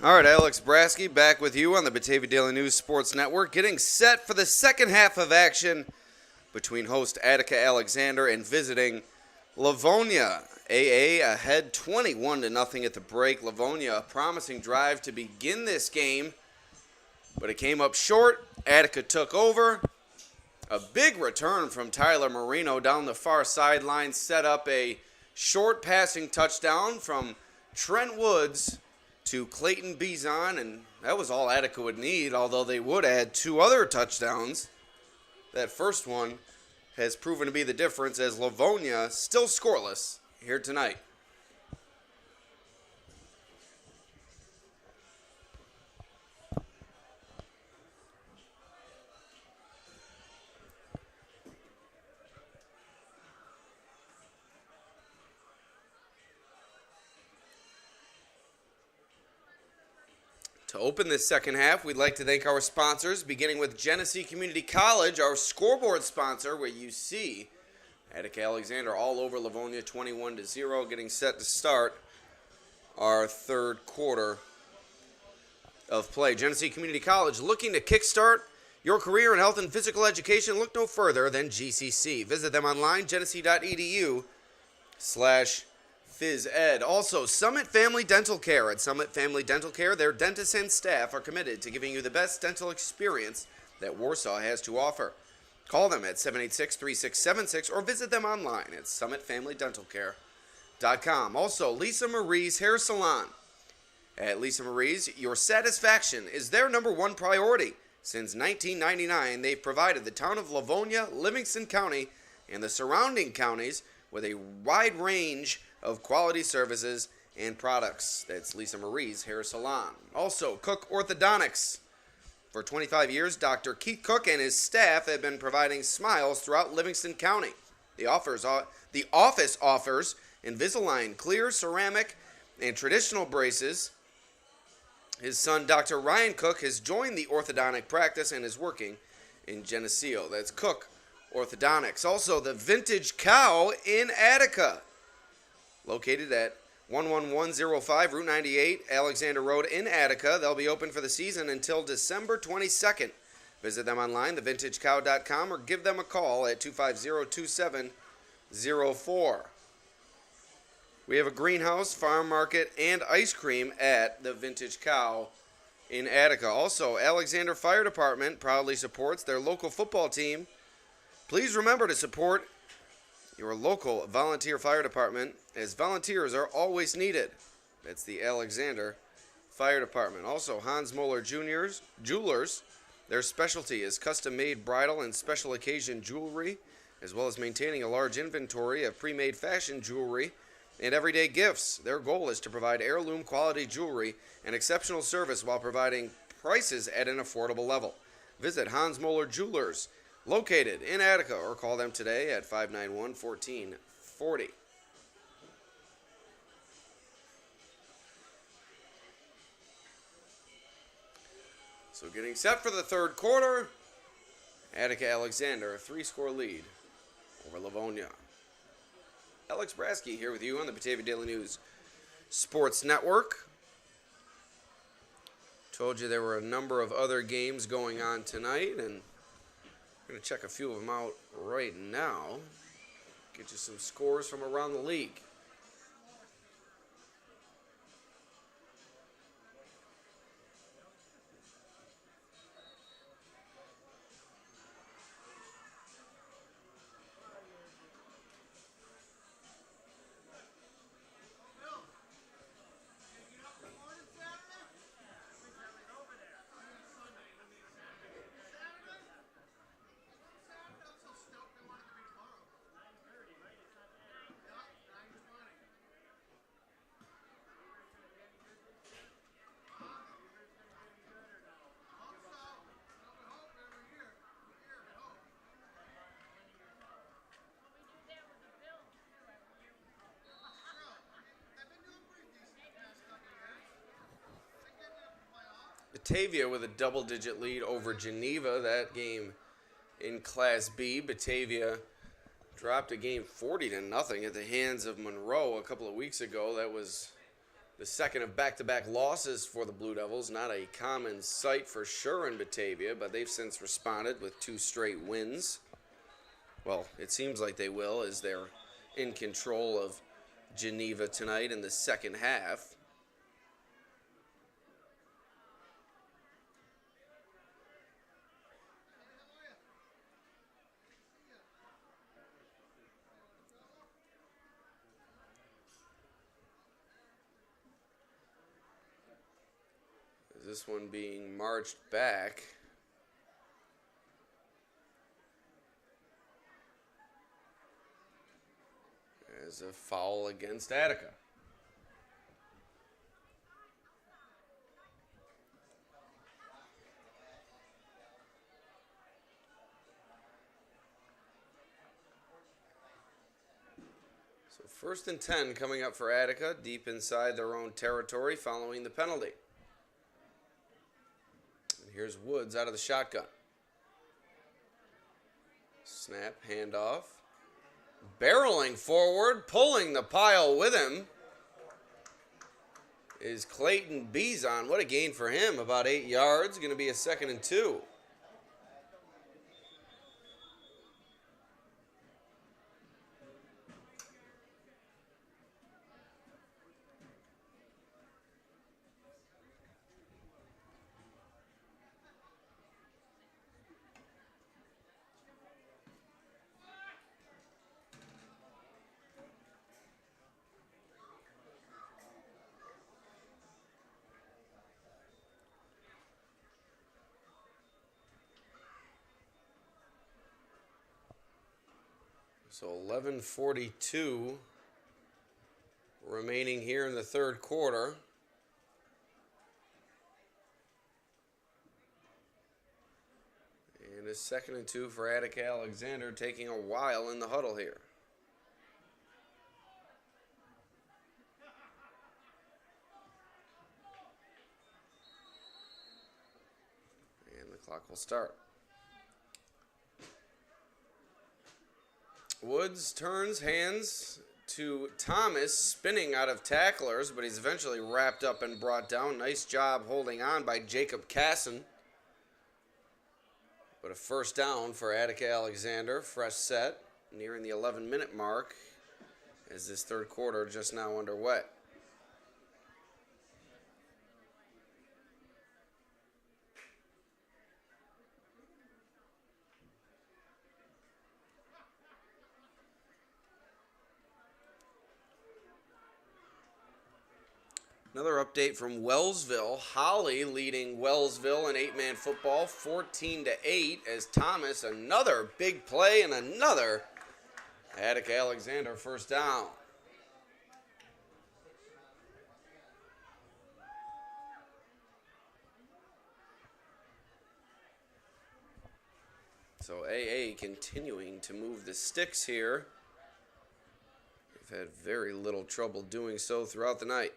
All right, Alex Brasky back with you on the Batavia Daily News Sports Network, getting set for the second half of action between host Attica Alexander and visiting Livonia. AA ahead 21-0 at the break. Livonia, a promising drive to begin this game, but it came up short. Attica took over. A big return from Tyler Marino down the far sideline set up a short passing touchdown from Trent Woods to Clayton Bizon, and that was all Attica would need, although they would add 2 other touchdowns. That first one has proven to be the difference as Livonia still scoreless here tonight. To open this second half, we'd like to thank our sponsors, beginning with Genesee Community College, our scoreboard sponsor, where you see Attica Alexander all over Livonia, 21-0, getting set to start our third quarter of play. Genesee Community College looking to kickstart your career in health and physical education. Look no further than GCC. Visit them online, genesee.edu/phys ed. Also, Summit Family Dental Care. At Summit Family Dental Care, their dentists and staff are committed to giving you the best dental experience that Warsaw has to offer. Call them at 786-3676 or visit them online at summitfamilydentalcare.com. Also, Lisa Marie's Hair Salon. At Lisa Marie's, your satisfaction is their #1 priority. Since 1999, they've provided the town of Livonia, Livingston County, and the surrounding counties with a wide range of quality services and products. That's Lisa Marie's Hair Salon. Also, Cook Orthodontics. For 25 years, Dr. Keith Cook and his staff have been providing smiles throughout Livingston County. The office offers Invisalign, clear, ceramic, and traditional braces. His son, Dr. Ryan Cook, has joined the orthodontic practice and is working in Geneseo. That's Cook Orthodontics. Also, the Vintage Cow in Attica, located at 11105 Route 98, Alexander Road in Attica. They'll be open for the season until December 22nd. Visit them online, thevintagecow.com, or give them a call at 250-2704. We have a greenhouse, farm market, and ice cream at the Vintage Cow in Attica. Also, Alexander Fire Department proudly supports their local football team. Please remember to support your local volunteer fire department, as volunteers are always needed. That's the Alexander Fire Department. Also, Hans Moeller Jewelers. Their specialty is custom-made bridal and special occasion jewelry, as well as maintaining a large inventory of pre-made fashion jewelry and everyday gifts. Their goal is to provide heirloom quality jewelry and exceptional service while providing prices at an affordable level. Visit Hans Moeller Jewelers, located in Attica, or call them today at 591-1440. So getting set for the third quarter, Attica Alexander, a 3-score lead over Livonia. Alex Brasky here with you on the Batavia Daily News Sports Network. Told you there were a number of other games going on tonight, and we're going to check a few of them out right now. Get you some scores from around the league. Batavia with a double-digit lead over Geneva. That game in Class B. Batavia dropped a game 40-0 at the hands of Monroe a couple of weeks ago. That was the second of back-to-back losses for the Blue Devils. Not a common sight for sure in Batavia, but they've since responded with 2 straight wins. Well, it seems like they will, as they're in control of Geneva tonight in the second half. This one being marched back. As a foul against Attica. So 1st and 10 coming up for Attica, deep inside their own territory following the penalty. And here's Woods out of the shotgun. Snap, handoff. Barreling forward, pulling the pile with him is Clayton Bezon. What a gain for him, about 8 yards. Going to be a 2nd and 2. So 11:42 remaining here in the 3rd quarter. And a 2nd and 2 for Attica Alexander, taking a while in the huddle here. And the clock will start. Woods turns, hands to Thomas, spinning out of tacklers, but he's eventually wrapped up and brought down. Nice job holding on by Jacob Casson. But a 1st down for Attica Alexander. Fresh set, nearing the 11-minute mark as this 3rd quarter just now underway. Another update from Wellsville. Holly leading Wellsville in 8-man football 14-8 as Thomas, another big play and another Attica Alexander 1st down. So AA continuing to move the sticks here. They've had very little trouble doing so throughout the night.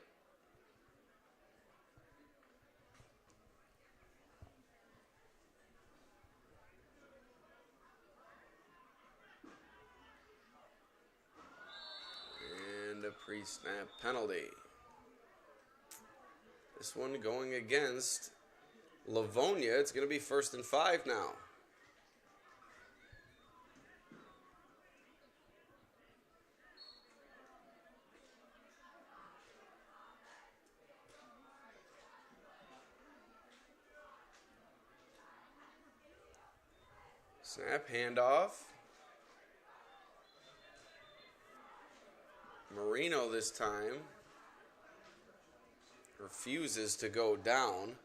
Pre-snap penalty. This one going against Livonia. It's going to be 1st and 5 now. Snap, handoff. Marino this time refuses to go down.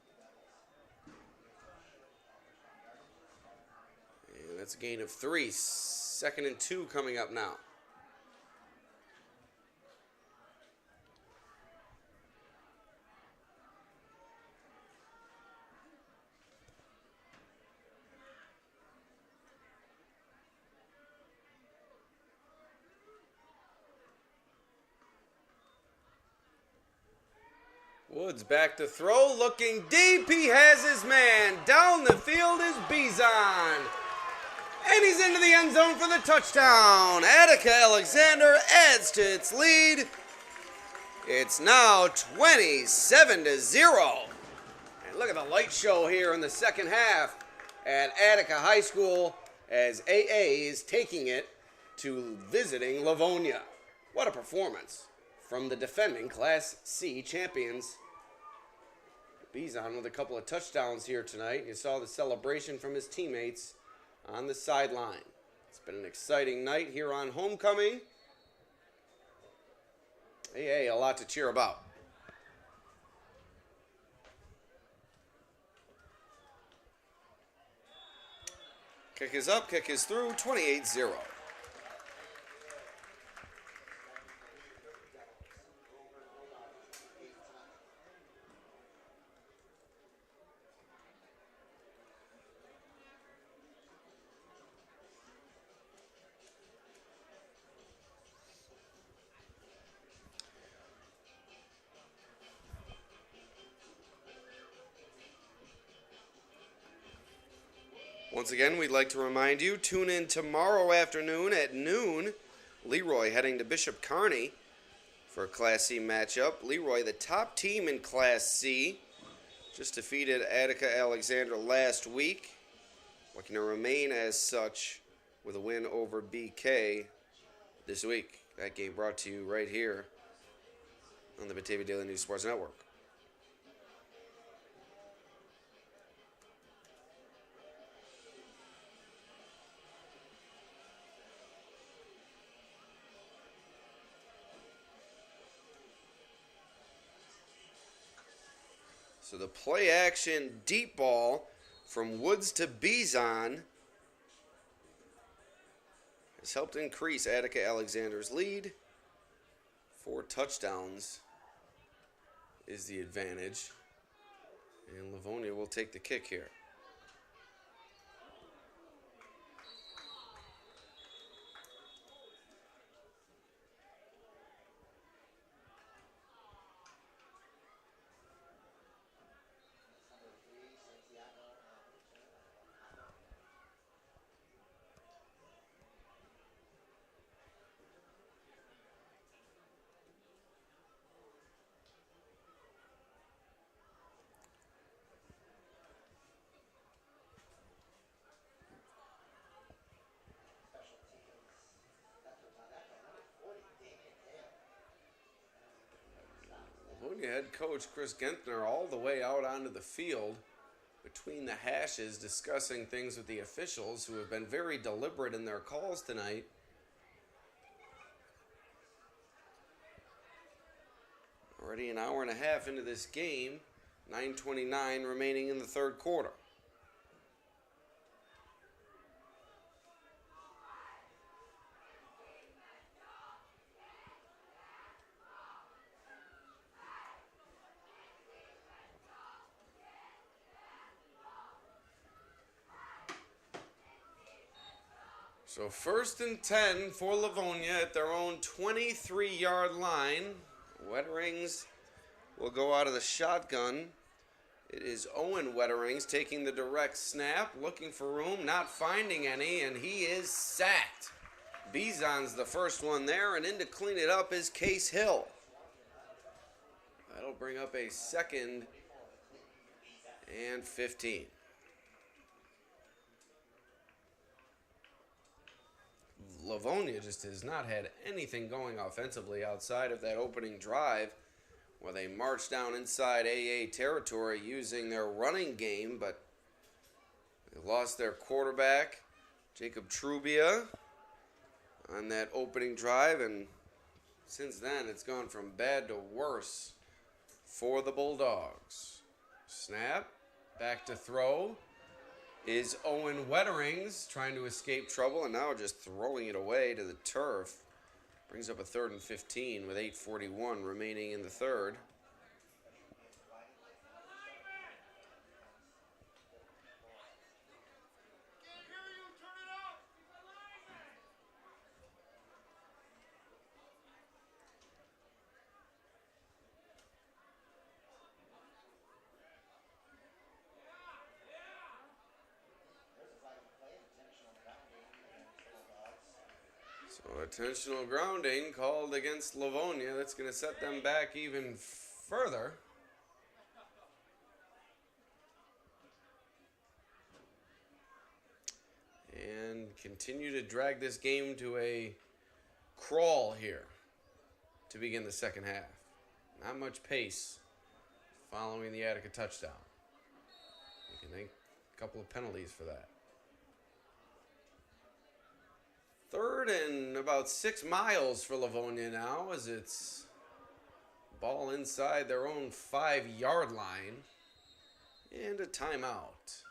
And that's a gain of 3. 2nd and 2 coming up now. Woods back to throw, looking deep. He has his man. Down the field is Bezon. And he's into the end zone for the touchdown. Attica Alexander adds to its lead. It's now 27-0. And look at the light show here in the 2nd half at Attica High School as AA is taking it to visiting Livonia. What a performance from the defending Class C champions. Bezon with a couple of touchdowns here tonight. You saw the celebration from his teammates on the sideline. It's been an exciting night here on homecoming. AA, a lot to cheer about. Kick is up, kick is through, 28-0. Once again, we'd like to remind you, tune in tomorrow afternoon at noon. Leroy heading to Bishop Kearney for a Class C matchup. Leroy, the top team in Class C, just defeated Attica Alexander last week, looking to remain as such with a win over BK this week. That game brought to you right here on the Batavia Daily News Sports Network. So the play action deep ball from Woods to Bizon has helped increase Attica Alexander's lead. 4 touchdowns is the advantage. And Livonia will take the kick here. Livonia head coach Chris Gentner all the way out onto the field between the hashes discussing things with the officials who have been very deliberate in their calls tonight. Already an hour and a half into this game, 9:29 remaining in the third quarter. So 1st and 10 for Livonia at their own 23-yard line. Wetterings will go out of the shotgun. It is Owen Wetterings taking the direct snap, looking for room, not finding any, and he is sacked. Bizon's the first one there, and in to clean it up is Case Hill. That'll bring up a 2nd and 15. Livonia just has not had anything going offensively outside of that opening drive where they marched down inside AA territory using their running game, but they lost their quarterback, Jacob Trubia, on that opening drive, and since then it's gone from bad to worse for the Bulldogs. Snap, back to throw is Owen Wetterings trying to escape trouble and now just throwing it away to the turf. Brings up a 3rd and 15 with 8:41 remaining in the third. So intentional grounding called against Livonia. That's going to set them back even further. And continue to drag this game to a crawl here to begin the second half. Not much pace following the Attica touchdown. You can thank a couple of penalties for that. 3rd and about 6 miles for Livonia now as it's ball inside their own 5-yard line and a timeout.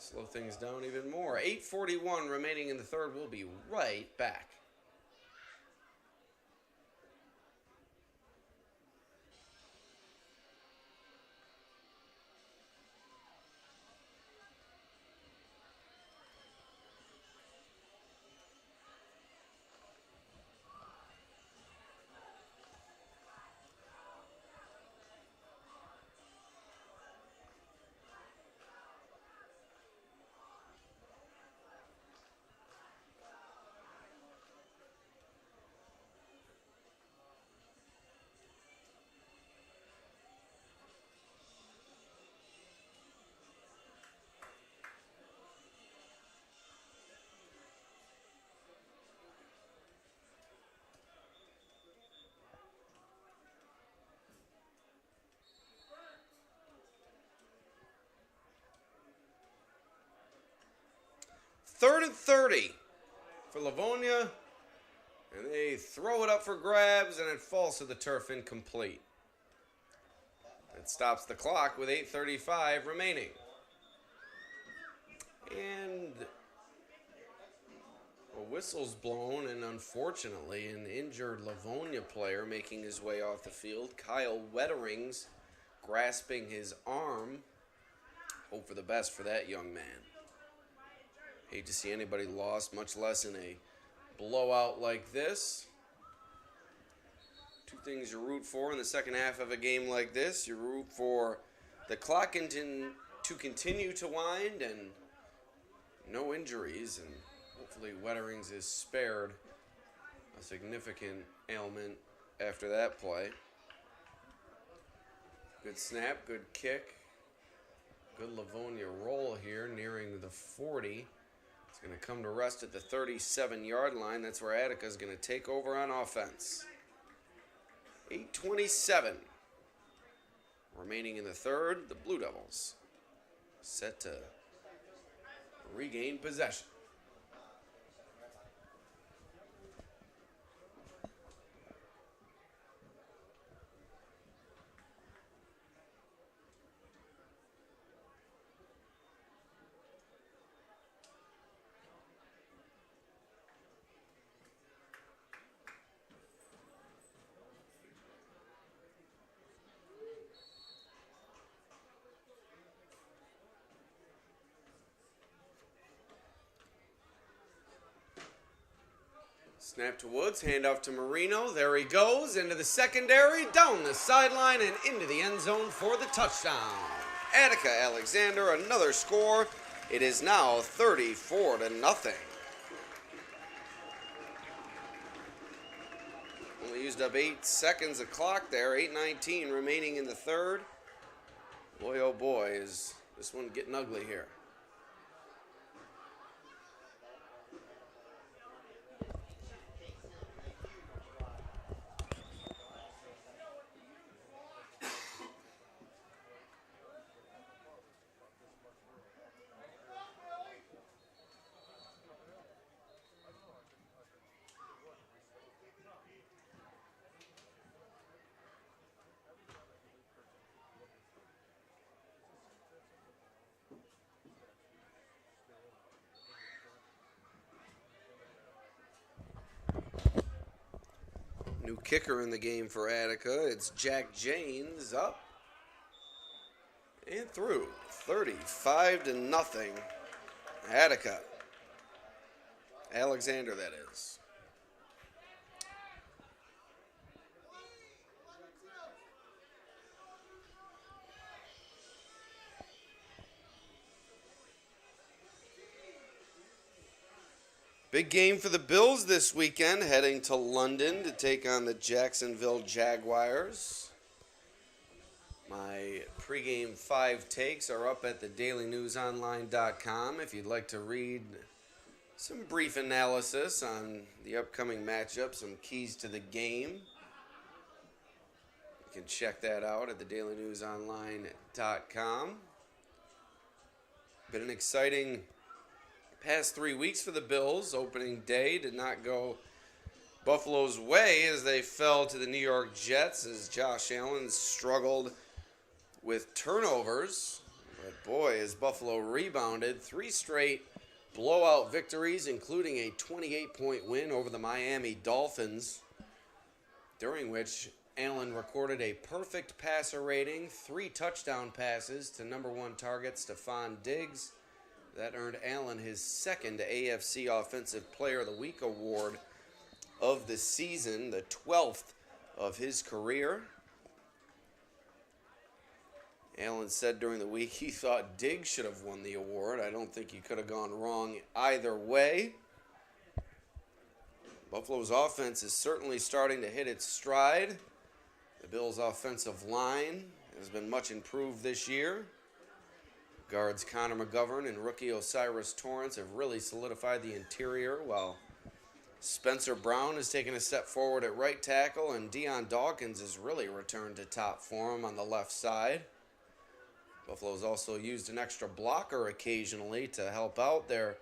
slow things down even more. 8:41 remaining in the third. We'll be right back. Third and 30 for Livonia. And they throw it up for grabs, and it falls to the turf incomplete. It stops the clock with 8:35 remaining. And a whistle's blown, and unfortunately, an injured Livonia player making his way off the field. Kyle Wettering's grasping his arm. Hope for the best for that young man. Hate to see anybody lost, much less in a blowout like this. Two things you root for in the second half of a game like this. You root for the clock to continue to wind and no injuries, and hopefully Wetterings is spared a significant ailment after that play. Good snap, good kick. Good Livonia roll here, nearing the 40. It's going to come to rest at the 37-yard line. That's where Attica is going to take over on offense. 8:27 remaining in the third. The Blue Devils set to regain possession. Snap to Woods, handoff to Marino. There he goes into the secondary, down the sideline, and into the end zone for the touchdown. Attica Alexander, another score. It is now 34-0. Only used up 8 seconds of clock there. 8:19 remaining in the third. Boy, oh boy, is this one getting ugly here. New kicker in the game for Attica. It's Jack Janes, up and through. 35-0. Attica. Alexander, that is. Big game for the Bills this weekend, heading to London to take on the Jacksonville Jaguars. My pregame 5 takes are up at thedailynewsonline.com if you'd like to read some brief analysis on the upcoming matchup, some keys to the game. You can check that out at thedailynewsonline.com. Been an exciting past 3 weeks for the Bills. Opening day did not go Buffalo's way as they fell to the New York Jets as Josh Allen struggled with turnovers. But boy, has Buffalo rebounded. 3 straight blowout victories, including a 28-point win over the Miami Dolphins, during which Allen recorded a perfect passer rating, 3 touchdown passes to number 1 target Stephon Diggs. That earned Allen his second AFC Offensive Player of the Week award of the season, the 12th of his career. Allen said during the week he thought Diggs should have won the award. I don't think he could have gone wrong either way. Buffalo's offense is certainly starting to hit its stride. The Bills' offensive line has been much improved this year. Guards Connor McGovern and rookie Osiris Torrance have really solidified the interior, while Spencer Brown has taken a step forward at right tackle, and Deion Dawkins has really returned to top form on the left side. Buffalo's also used an extra blocker occasionally to help out their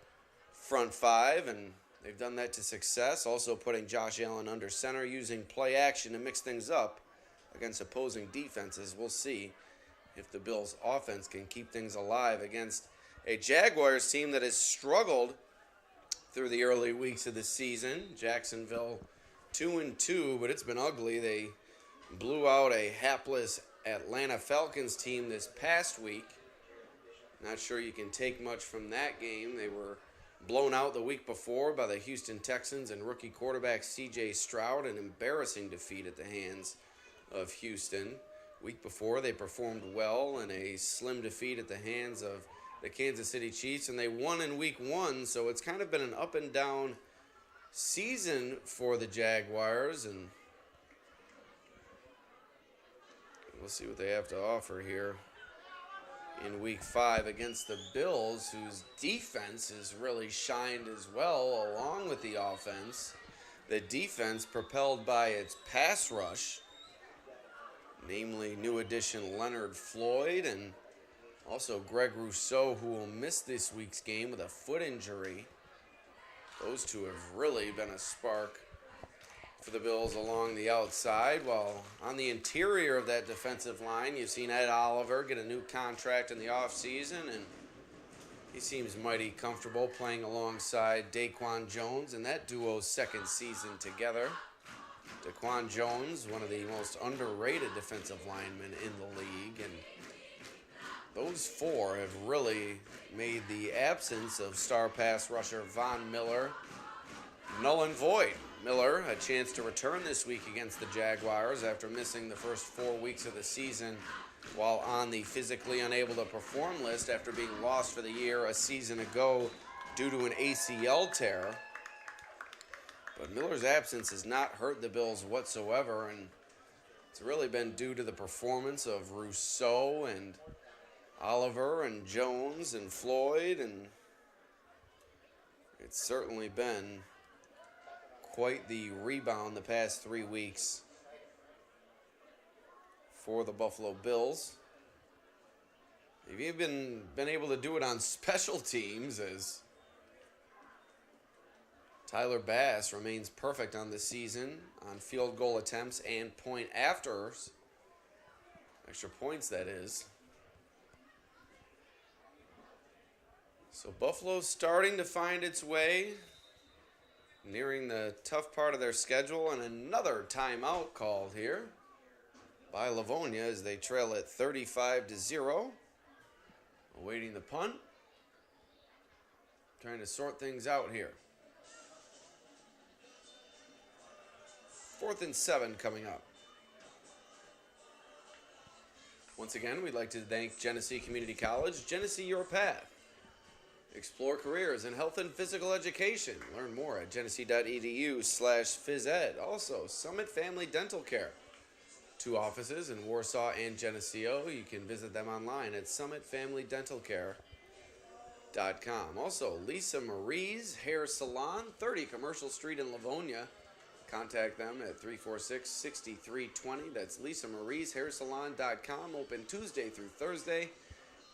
front 5, and they've done that to success, also putting Josh Allen under center, using play action to mix things up against opposing defenses. We'll see if the Bills' offense can keep things alive against a Jaguars team that has struggled through the early weeks of the season. Jacksonville 2-2, but it's been ugly. They blew out a hapless Atlanta Falcons team this past week. Not sure you can take much from that game. They were blown out the week before by the Houston Texans and rookie quarterback C.J. Stroud, an embarrassing defeat at the hands of Houston. Week before, they performed well in a slim defeat at the hands of the Kansas City Chiefs, and they won in week 1, so it's kind of been an up and down season for the Jaguars, and we'll see what they have to offer here in week 5 against the Bills, whose defense has really shined as well along with the offense. The defense propelled by its pass rush, namely new addition Leonard Floyd and also Greg Rousseau, who will miss this week's game with a foot injury. Those two have really been a spark for the Bills along the outside, while on the interior of that defensive line, you've seen Ed Oliver get a new contract in the offseason, and he seems mighty comfortable playing alongside Daquan Jones in that duo's second season together. Daquan Jones, one of the most underrated defensive linemen in the league, and those 4 have really made the absence of star pass rusher Von Miller null and void. Miller had a chance to return this week against the Jaguars after missing the first 4 weeks of the season while on the physically unable to perform list after being lost for the year a season ago due to an ACL tear. But Miller's absence has not hurt the Bills whatsoever, and it's really been due to the performance of Rousseau and Oliver and Jones and Floyd, and it's certainly been quite the rebound the past 3 weeks for the Buffalo Bills. They've even been able to do it on special teams, as Tyler Bass remains perfect on the season on field goal attempts and point afters. Extra points, that is. So Buffalo's starting to find its way, nearing the tough part of their schedule, and another timeout called here by Livonia as they trail at 35-0. Awaiting the punt. Trying to sort things out here. 4th and 7 coming up. Once again, we'd like to thank Genesee Community College. Genesee, your path. Explore careers in health and physical education. Learn more at genesee.edu/phys ed. Also, Summit Family Dental Care. 2 offices in Warsaw and Geneseo. You can visit them online at summitfamilydentalcare.com. Also, Lisa Marie's Hair Salon, 30 Commercial Street in Livonia. Contact them at 346-6320. That's Lisa Marie's Hairsalon.com. Open Tuesday through Thursday,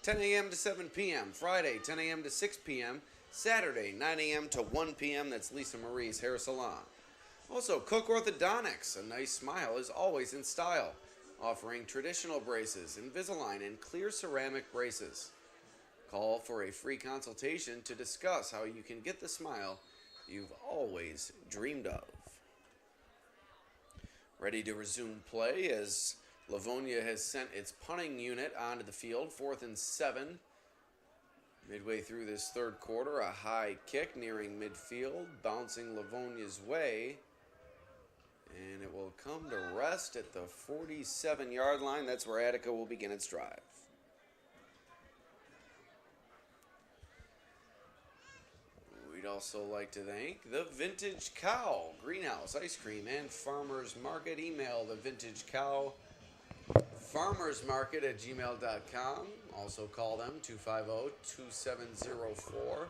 10 a.m. to 7 p.m. Friday, 10 a.m. to 6 p.m. Saturday, 9 a.m. to 1 p.m. That's Lisa Marie's Hair Salon. Also, Cook Orthodontics. A nice smile is always in style. Offering traditional braces, Invisalign, and clear ceramic braces. Call for a free consultation to discuss how you can get the smile you've always dreamed of. Ready to resume play as Livonia has sent its punting unit onto the field. 4th and 7. Midway through this third quarter, a high kick nearing midfield, bouncing Livonia's way. And it will come to rest at the 47-yard line. That's where Attica will begin its drive. We'd also like to thank the Vintage Cow Greenhouse Ice Cream and Farmers Market. Email the Vintage Cow farmersmarket@gmail.com. Also call them 250-2704.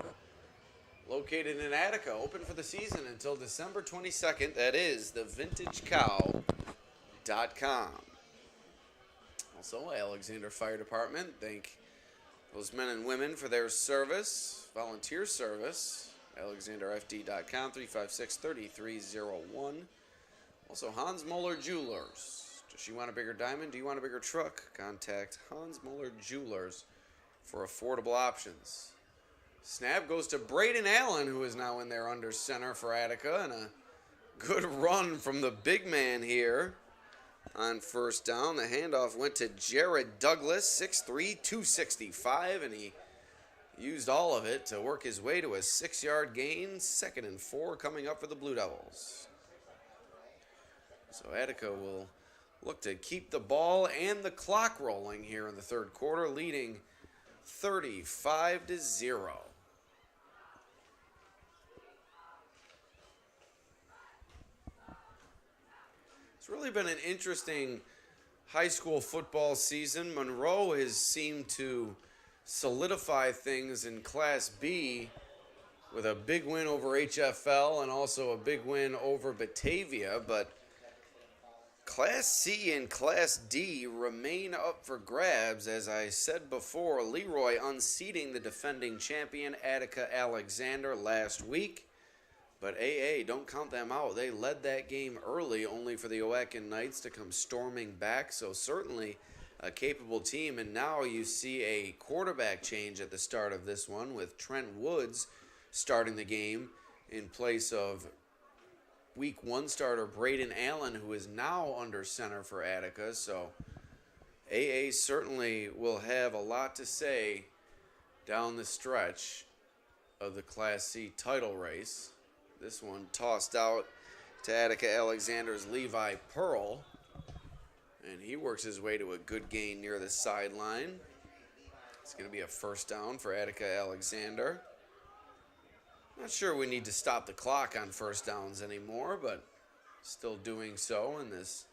Located in Attica, open for the season until December 22nd. That is thevintagecow.com. Also, Alexander Fire Department. Thank those men and women for their service, volunteer service. AlexanderFD.com, 356-3301. Also, Hans Moeller Jewelers. Does she want a bigger diamond? Do you want a bigger truck? Contact Hans Moeller Jewelers for affordable options. Snap goes to Braden Allen, who is now in there under center for Attica, and a good run from the big man here on first down. The handoff went to Jared Douglas, 6'3", 265, and he used all of it to work his way to a 6-yard gain. 2nd and 4 coming up for the Blue Devils. So Attica will look to keep the ball and the clock rolling here in the third quarter, leading 35-0. It's really been an interesting high school football season. Monroe has seemed to solidify things in Class B with a big win over HFL and also a big win over Batavia, but Class C and Class D remain up for grabs. As I said before, Leroy unseating the defending champion Attica Alexander last week. But AA, don't count them out. They led that game early, only for the Oaken Knights to come storming back. So certainly a capable team. And now you see a quarterback change at the start of this one with Trent Woods starting the game in place of Week 1 starter Braden Allen, who is now under center for Attica. So AA certainly will have a lot to say down the stretch of the Class C title race. This one tossed out to Attica Alexander's Levi Pearl, and he works his way to a good gain near the sideline. It's going to be a first down for Attica Alexander. Not sure we need to stop the clock on first downs anymore, but still doing so in this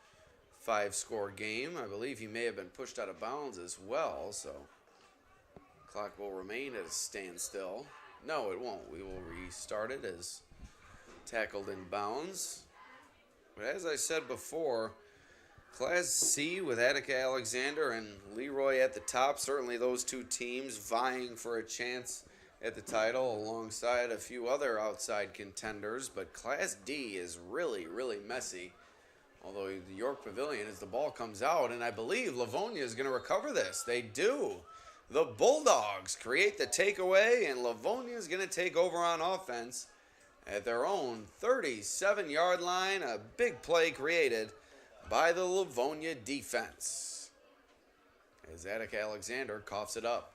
5-score game. I believe he may have been pushed out of bounds as well, so clock will remain at a standstill. No, it won't. We will restart it as tackled in bounds. But as I said before, Class C with Attica Alexander and Leroy at the top, certainly those two teams vying for a chance at the title alongside a few other outside contenders. But Class D is really, really messy. Although the York Pavilion, as the ball comes out, and I believe Livonia is going to recover this. They do. The Bulldogs create the takeaway, and Livonia is going to take over on offense at their own 37-yard line. A big play created by the Livonia defense as Attica Alexander coughs it up.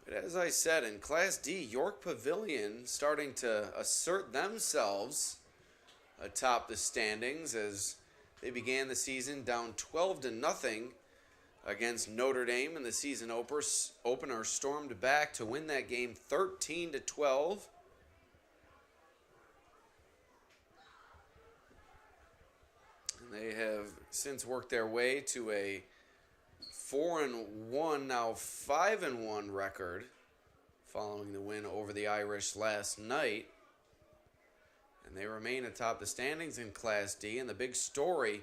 But as I said, in Class D, York Pavilion starting to assert themselves atop the standings as they began the season down 12-0 against Notre Dame in the season opener, stormed back to win that game 13-12. They have since worked their way to a 4-1, now 5-1 record following the win over the Irish last night. And they remain atop the standings in Class D. And the big story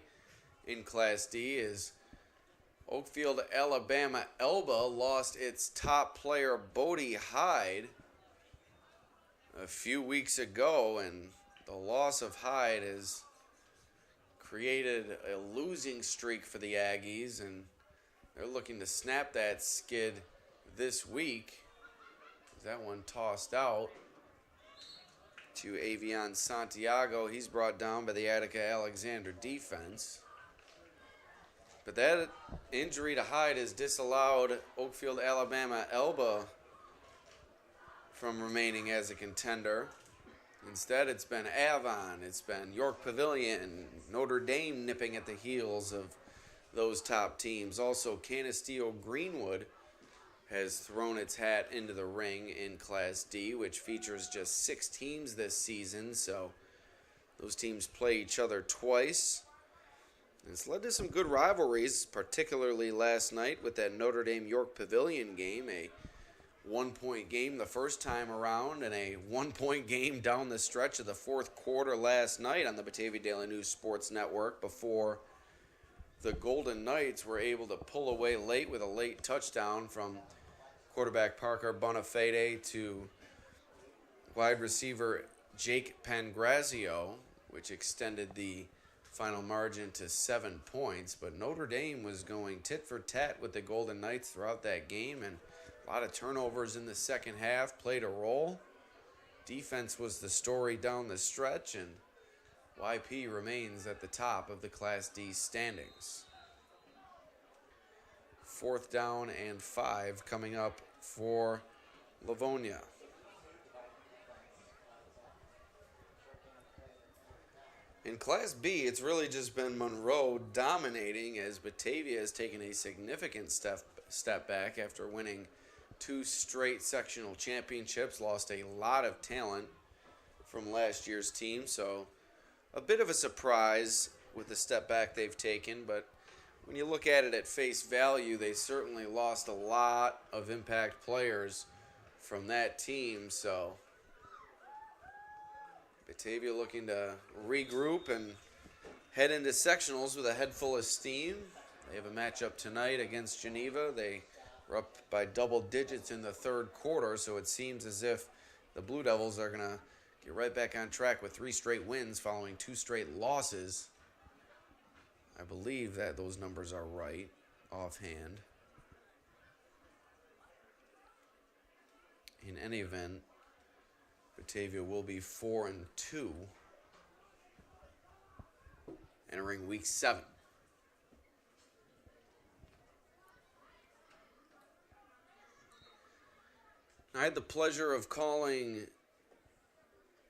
in Class D is Oakfield, Alabama Elba lost its top player, Bodie Hyde, a few weeks ago. And the loss of Hyde has created a losing streak for the Aggies, and they're looking to snap that skid this week. That one tossed out to Avion Santiago. He's brought down by the Attica Alexander defense. But that injury to Hyde has disallowed Oakfield, Alabama, Elba from remaining as a contender. Instead, it's been Avon, it's been York Pavilion, Notre Dame nipping at the heels of those top teams. Also, Canisteo Greenwood has thrown its hat into the ring in Class D, which features just 6 teams this season, so those teams play each other twice. And it's led to some good rivalries, particularly last night with that Notre Dame York Pavilion game, a 1-point game the first time around and a 1-point game down the stretch of the fourth quarter last night on the Batavia Daily News Sports Network before the Golden Knights were able to pull away late with a late touchdown from quarterback Parker Bonafede to wide receiver Jake Pangrazio, which extended the final margin to 7 points. But Notre Dame was going tit for tat with the Golden Knights throughout that game, and a lot of turnovers in the second half played a role. Defense was the story down the stretch, and YP remains at the top of the Class D standings. 4th down and 5 coming up for Livonia. In Class B, it's really just been Monroe dominating as Batavia has taken a significant step back after winning 2 straight sectional championships, lost a lot of talent from last year's team, so a bit of a surprise with the step back they've taken, but when you look at it at face value, they certainly lost a lot of impact players from that team, so Batavia looking to regroup and head into sectionals with a head full of steam. They have a matchup tonight against Geneva. They were up by double digits in the third quarter, so it seems as if the Blue Devils are going to get right back on track with 3 straight wins following 2 straight losses. I believe that those numbers are right offhand. In any event, Batavia will be 4-2 entering week 7. I had the pleasure of calling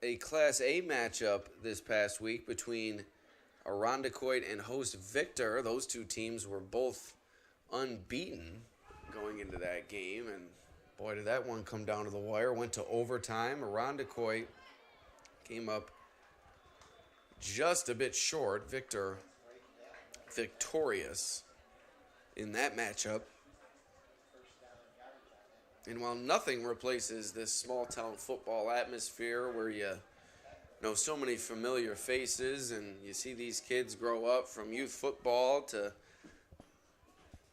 a Class A matchup this past week between Irondequoit and host Victor. Those 2 teams were both unbeaten going into that game, and boy, did that one come down to the wire. Went to overtime. Irondequoit came up just a bit short. Victor victorious in that matchup. And while nothing replaces this small-town football atmosphere where you know so many familiar faces and you see these kids grow up from youth football to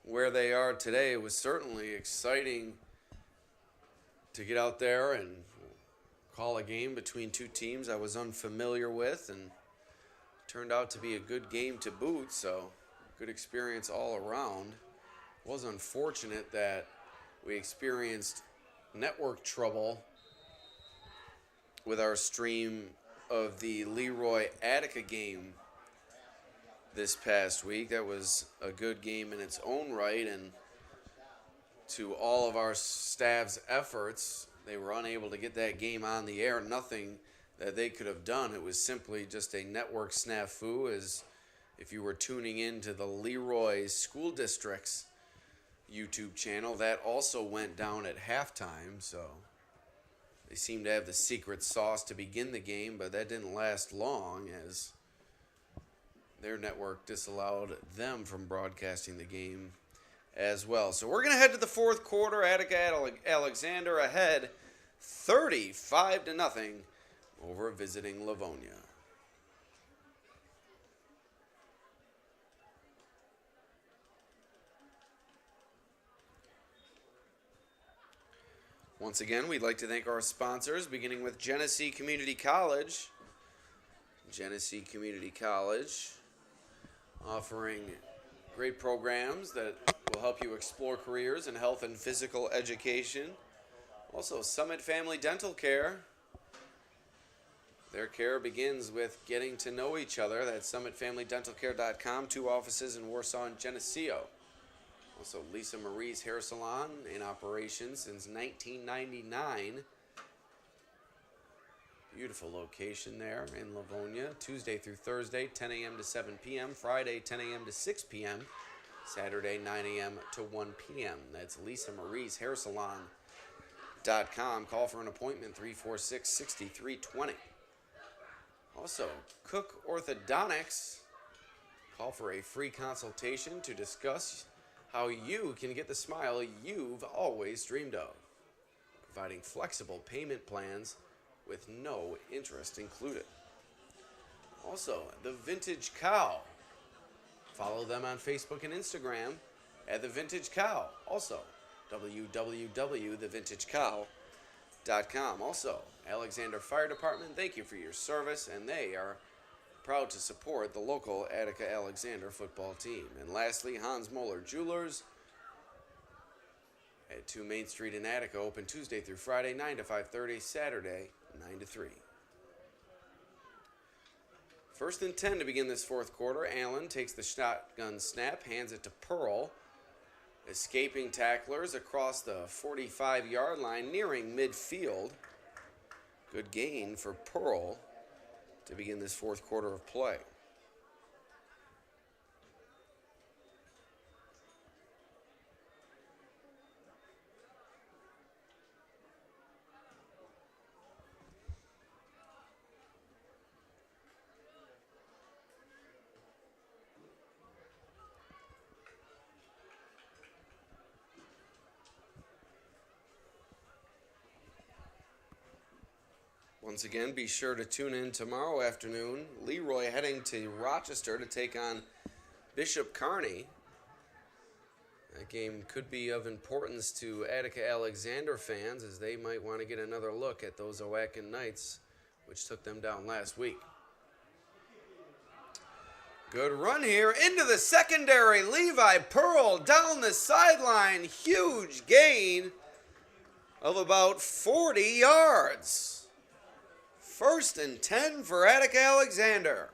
where they are today, it was certainly exciting to get out there and call a game between 2 teams I was unfamiliar with, and turned out to be a good game to boot, so good experience all around. It was unfortunate that we experienced network trouble with our stream of the Leroy Attica game this past week. That was a good game in its own right, and to all of our staff's efforts, they were unable to get that game on the air. Nothing that they could have done. It was simply just a network snafu, as if you were tuning in to the Leroy School District's YouTube channel. That also went down at halftime, so they seemed to have the secret sauce to begin the game, but that didn't last long as their network disallowed them from broadcasting the game as well. So we're going to head to the fourth quarter. Attica Alexander ahead 35-0 over visiting Livonia. Once again, we'd like to thank our sponsors, beginning with Genesee Community College. Genesee Community College offering great programs that will help you explore careers in health and physical education. Also, Summit Family Dental Care. Their care begins with getting to know each other. That's summitfamilydentalcare.com. 2 offices in Warsaw and Geneseo. Also, Lisa Marie's Hair Salon in operation since 1999. Beautiful location there in Livonia. Tuesday through Thursday, 10 a.m. to 7 p.m. Friday, 10 a.m. to 6 p.m. Saturday, 9 a.m. to 1 p.m. That's Lisa Marie's Hair Salon.com. Call for an appointment, 346-6320. Also, Cook Orthodontics. Call for a free consultation to discuss how you can get the smile you've always dreamed of. Providing flexible payment plans with no interest included. Also, The Vintage Cow. Follow them on Facebook and Instagram at The Vintage Cow. Also, www.thevintagecow.com. Also, Alexander Fire Department, thank you for your service, and they are proud to support the local Attica Alexander football team. And lastly, Hans Moeller Jewelers at 2 Main Street in Attica, open Tuesday through Friday, 9 to 5:30, Saturday, 9 to 3. First and 10 to begin this fourth quarter. Allen takes the shotgun snap, hands it to Pearl. Escaping tacklers across the 45-yard line, nearing midfield. Good gain for Pearl to begin this fourth quarter of play. Once again, be sure to tune in tomorrow afternoon. Leroy heading to Rochester to take on Bishop Kearney. That game could be of importance to Attica Alexander fans, as they might want to get another look at those Oaken Knights, which took them down last week. Good run here into the secondary. Levi Pearl down the sideline. Huge gain of about 40 yards. First and 10 for Attica Alexander.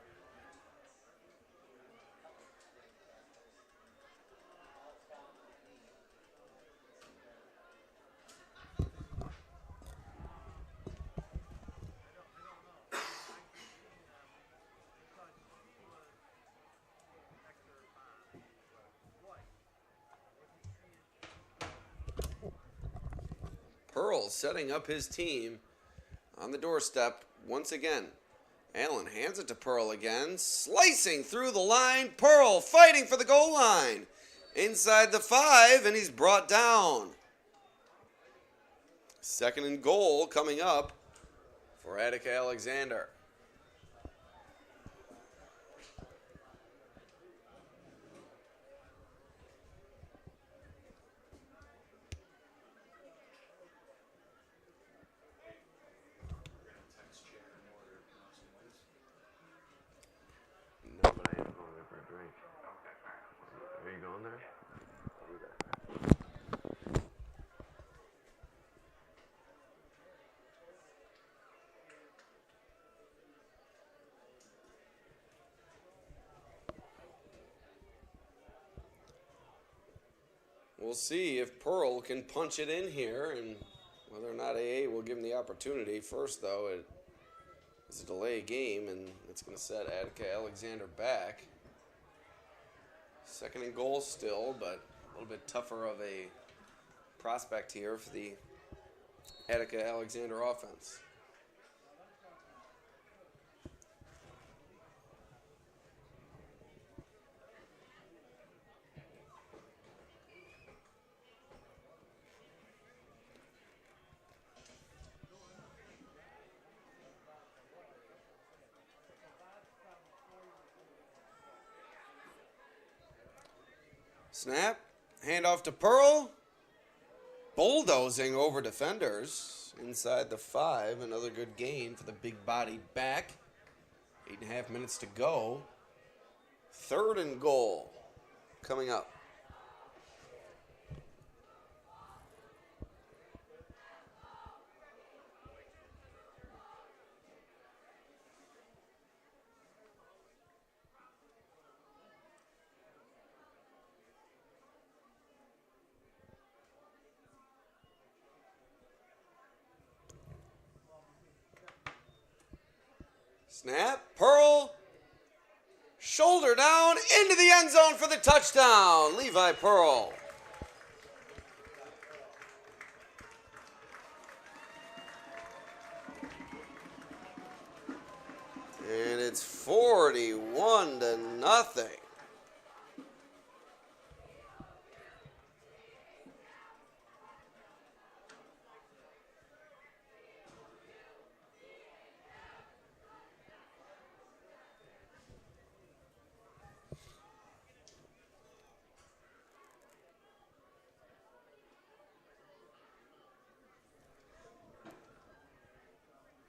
Pearl setting up his team on the doorstep once again. Allen hands it to Pearl again, slicing through the line. Pearl fighting for the goal line. Inside the 5, and he's brought down. Second and goal coming up for Attica Alexander. We'll see if Pearl can punch it in here, and whether or not AA will give him the opportunity. First, though, it is a delay game, and it's going to set Attica Alexander back. Second and goal still, but a little bit tougher of a prospect here for the Attica Alexander offense. Snap, handoff to Pearl, bulldozing over defenders inside the 5. Another good gain for the big body back. 8.5 minutes to go. Third and goal coming up. Snap. Pearl. Shoulder down into the end zone for the touchdown. Levi Pearl. And it's 41-0.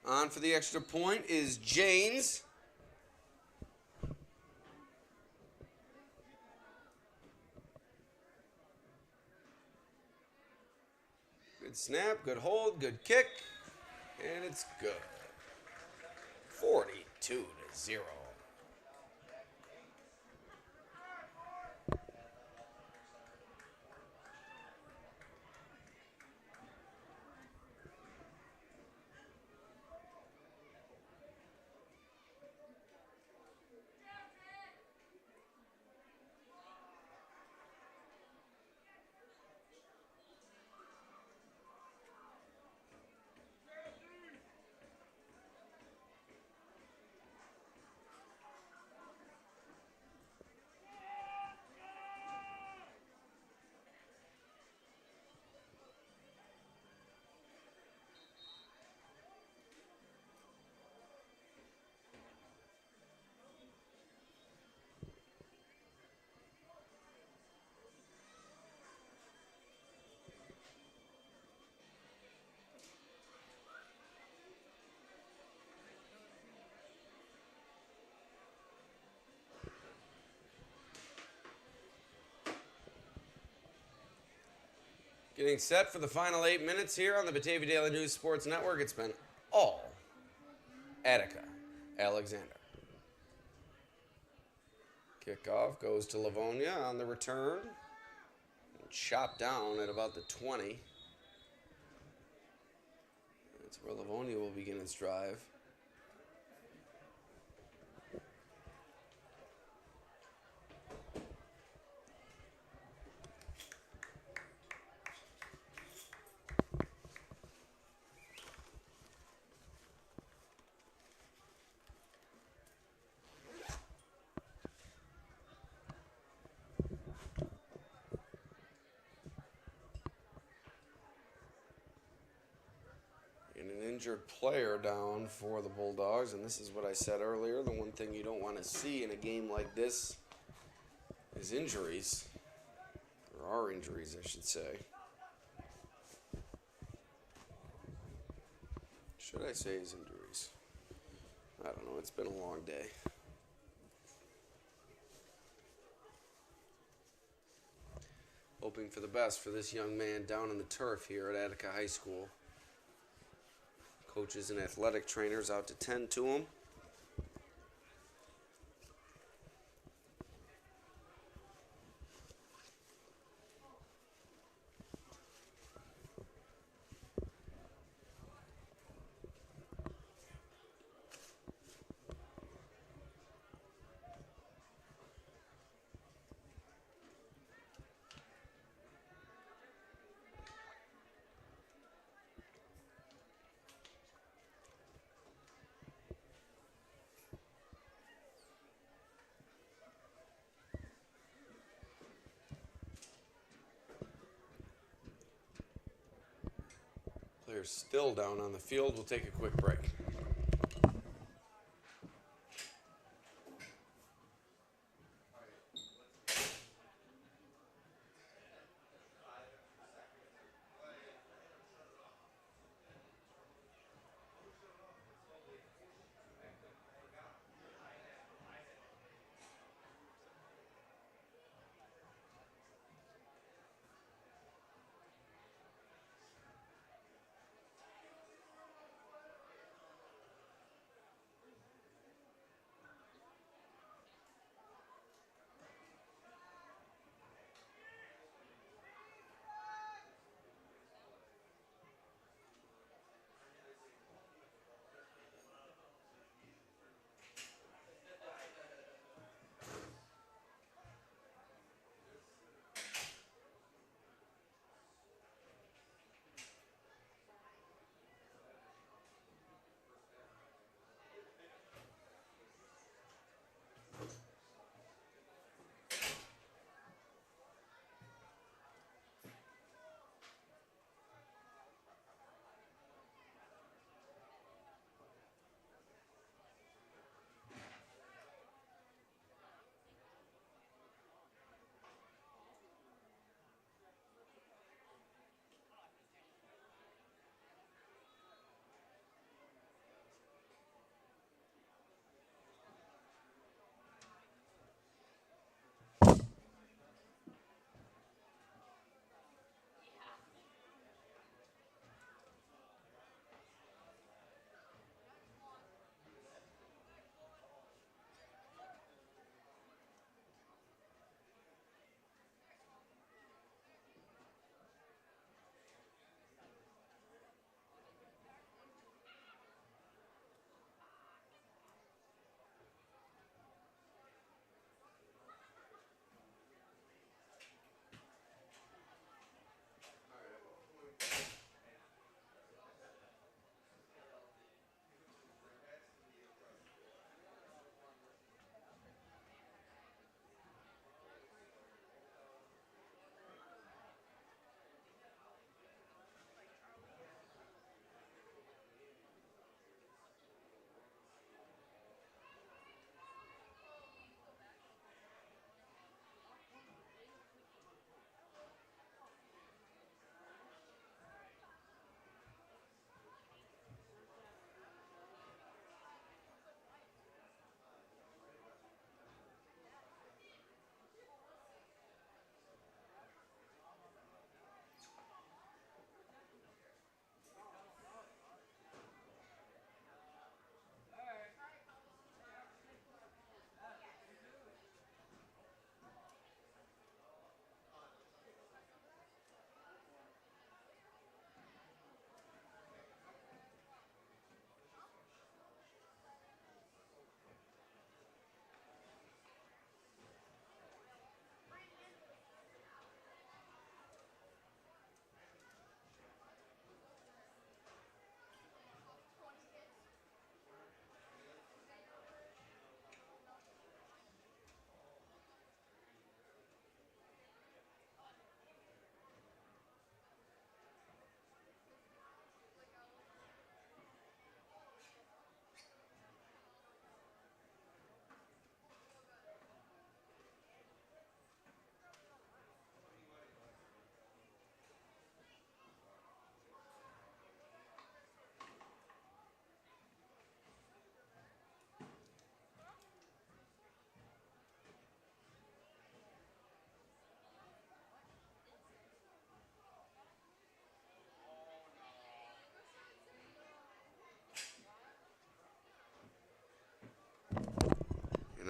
On for the extra point is Janes. Good snap, good hold, good kick, and it's good. 42-0. Getting set for the final 8 minutes here on the Batavia Daily News Sports Network. It's been all Attica Alexander. Kickoff goes to Livonia on the return. Chopped down at about the 20. That's where Livonia will begin its drive. Injured player down for the Bulldogs, and this is what I said earlier. The one thing you don't want to see in a game like this is injuries, or are injuries, I should say. Should I say is injuries? I don't know. It's been a long day. Hoping for the best for this young man down on the turf here at Attica High School. Coaches and athletic trainers out to tend to him. Players still down on the field. We'll take a quick break.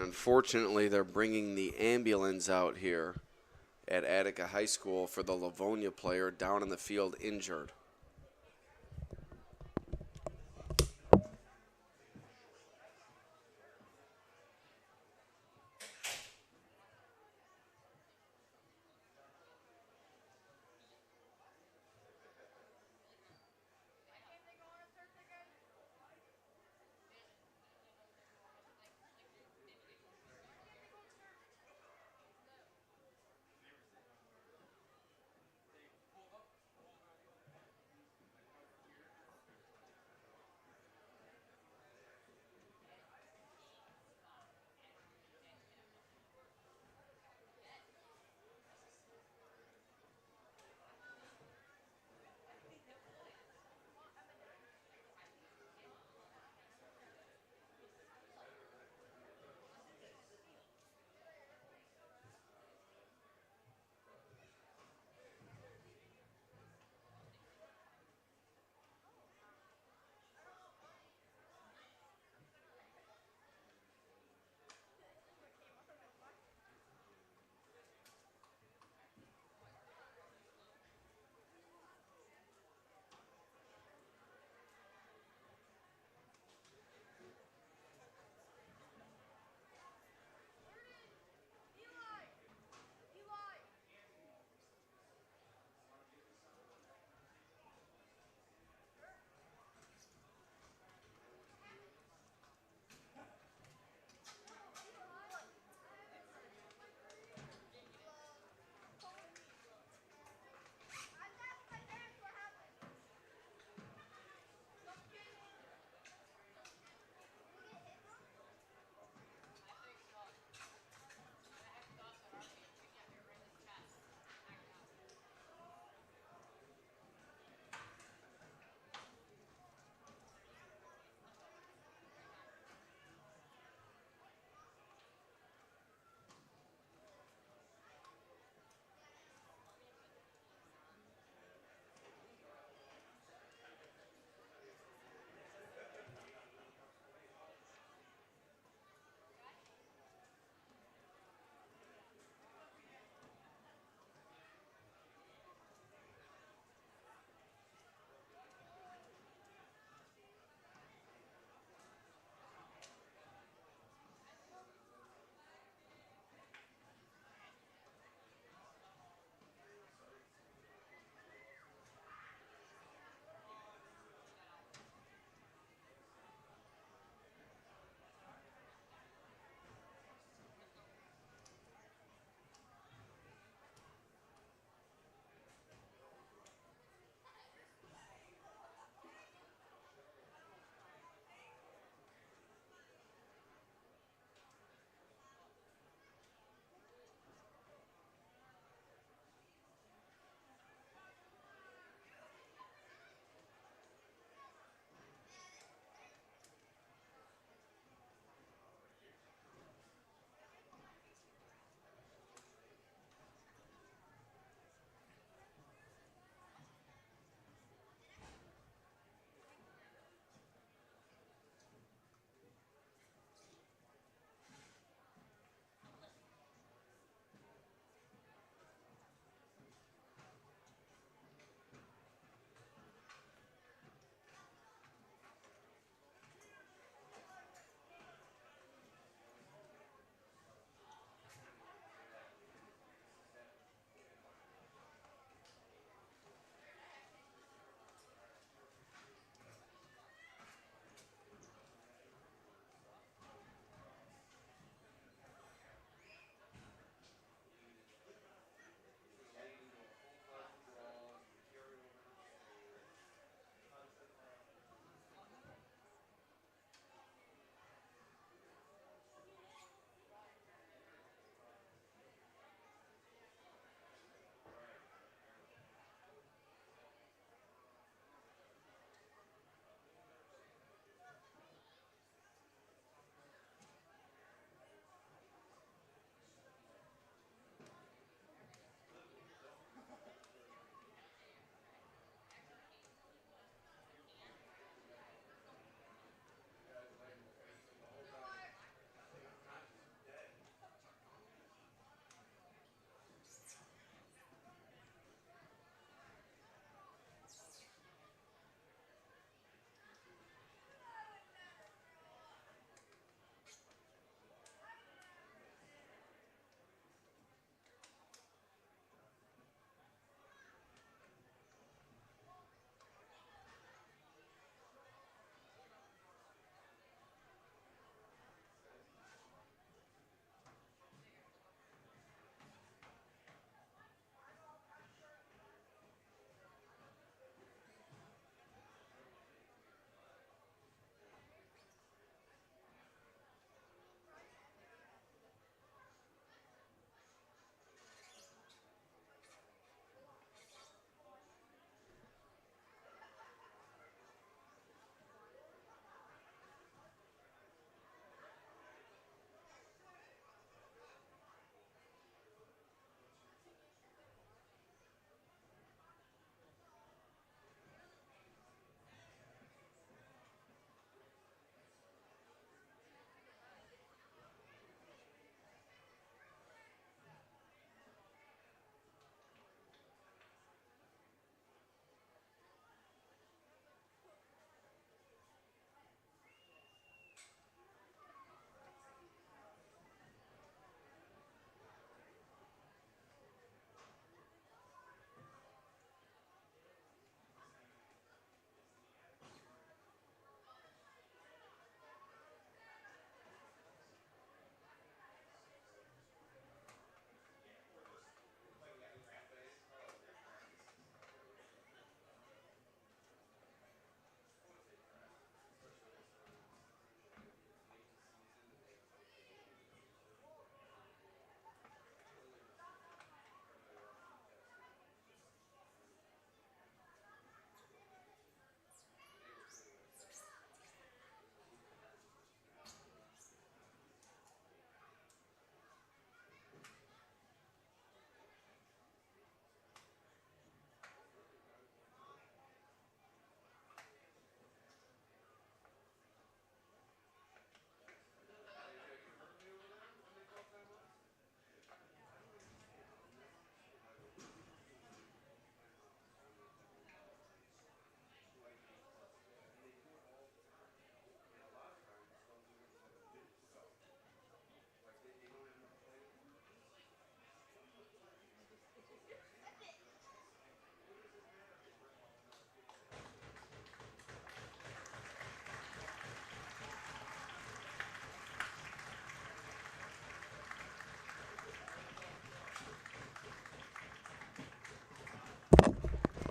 unfortunately, they're bringing the ambulance out here at Attica High School for the Livonia player down in the field injured.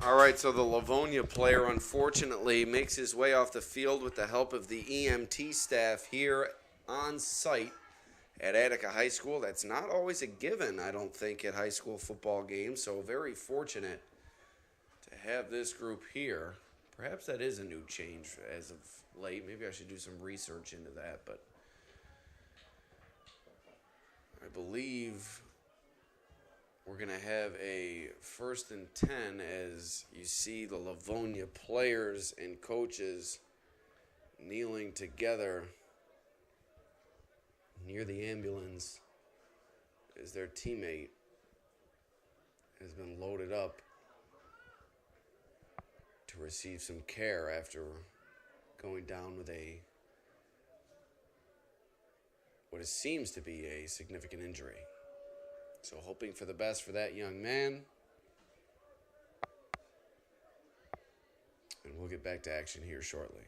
All right, so the Livonia player unfortunately makes his way off the field with the help of the EMT staff here on site at Attica High School. That's not always a given, I don't think, at high school football games, so very fortunate to have this group here. Perhaps that is a new change as of late. Maybe I should do some research into that, but I believe we're going to have a 1st and 10 as you see the Livonia players and coaches kneeling together near the ambulance as their teammate has been loaded up to receive some care after going down with what seems to be a significant injury. So hoping for the best for that young man. And we'll get back to action here shortly.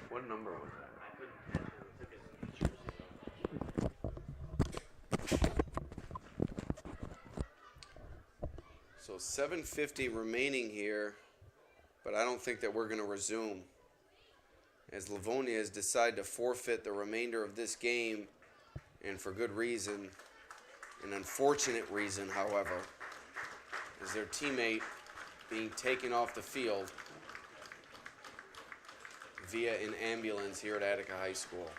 What number was that? So 7:50 remaining here, but I don't think that we're going to resume as Livonia has decided to forfeit the remainder of this game, and for good reason, an unfortunate reason, however, is their teammate being taken off the field via an ambulance here at Attica High School.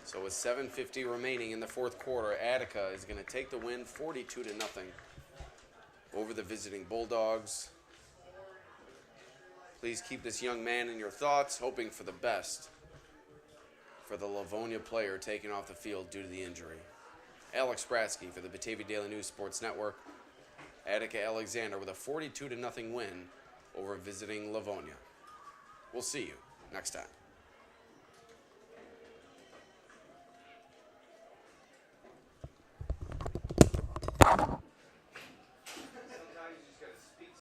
So with 7:50 remaining in the fourth quarter, Attica is going to take the win 42-0 over the visiting Bulldogs. Please keep this young man in your thoughts, hoping for the best for the Livonia player taken off the field due to the injury. Alex Brasky for the Batavia Daily News Sports Network. Attica Alexander with a 42-0 win over visiting Livonia. We'll see you next time.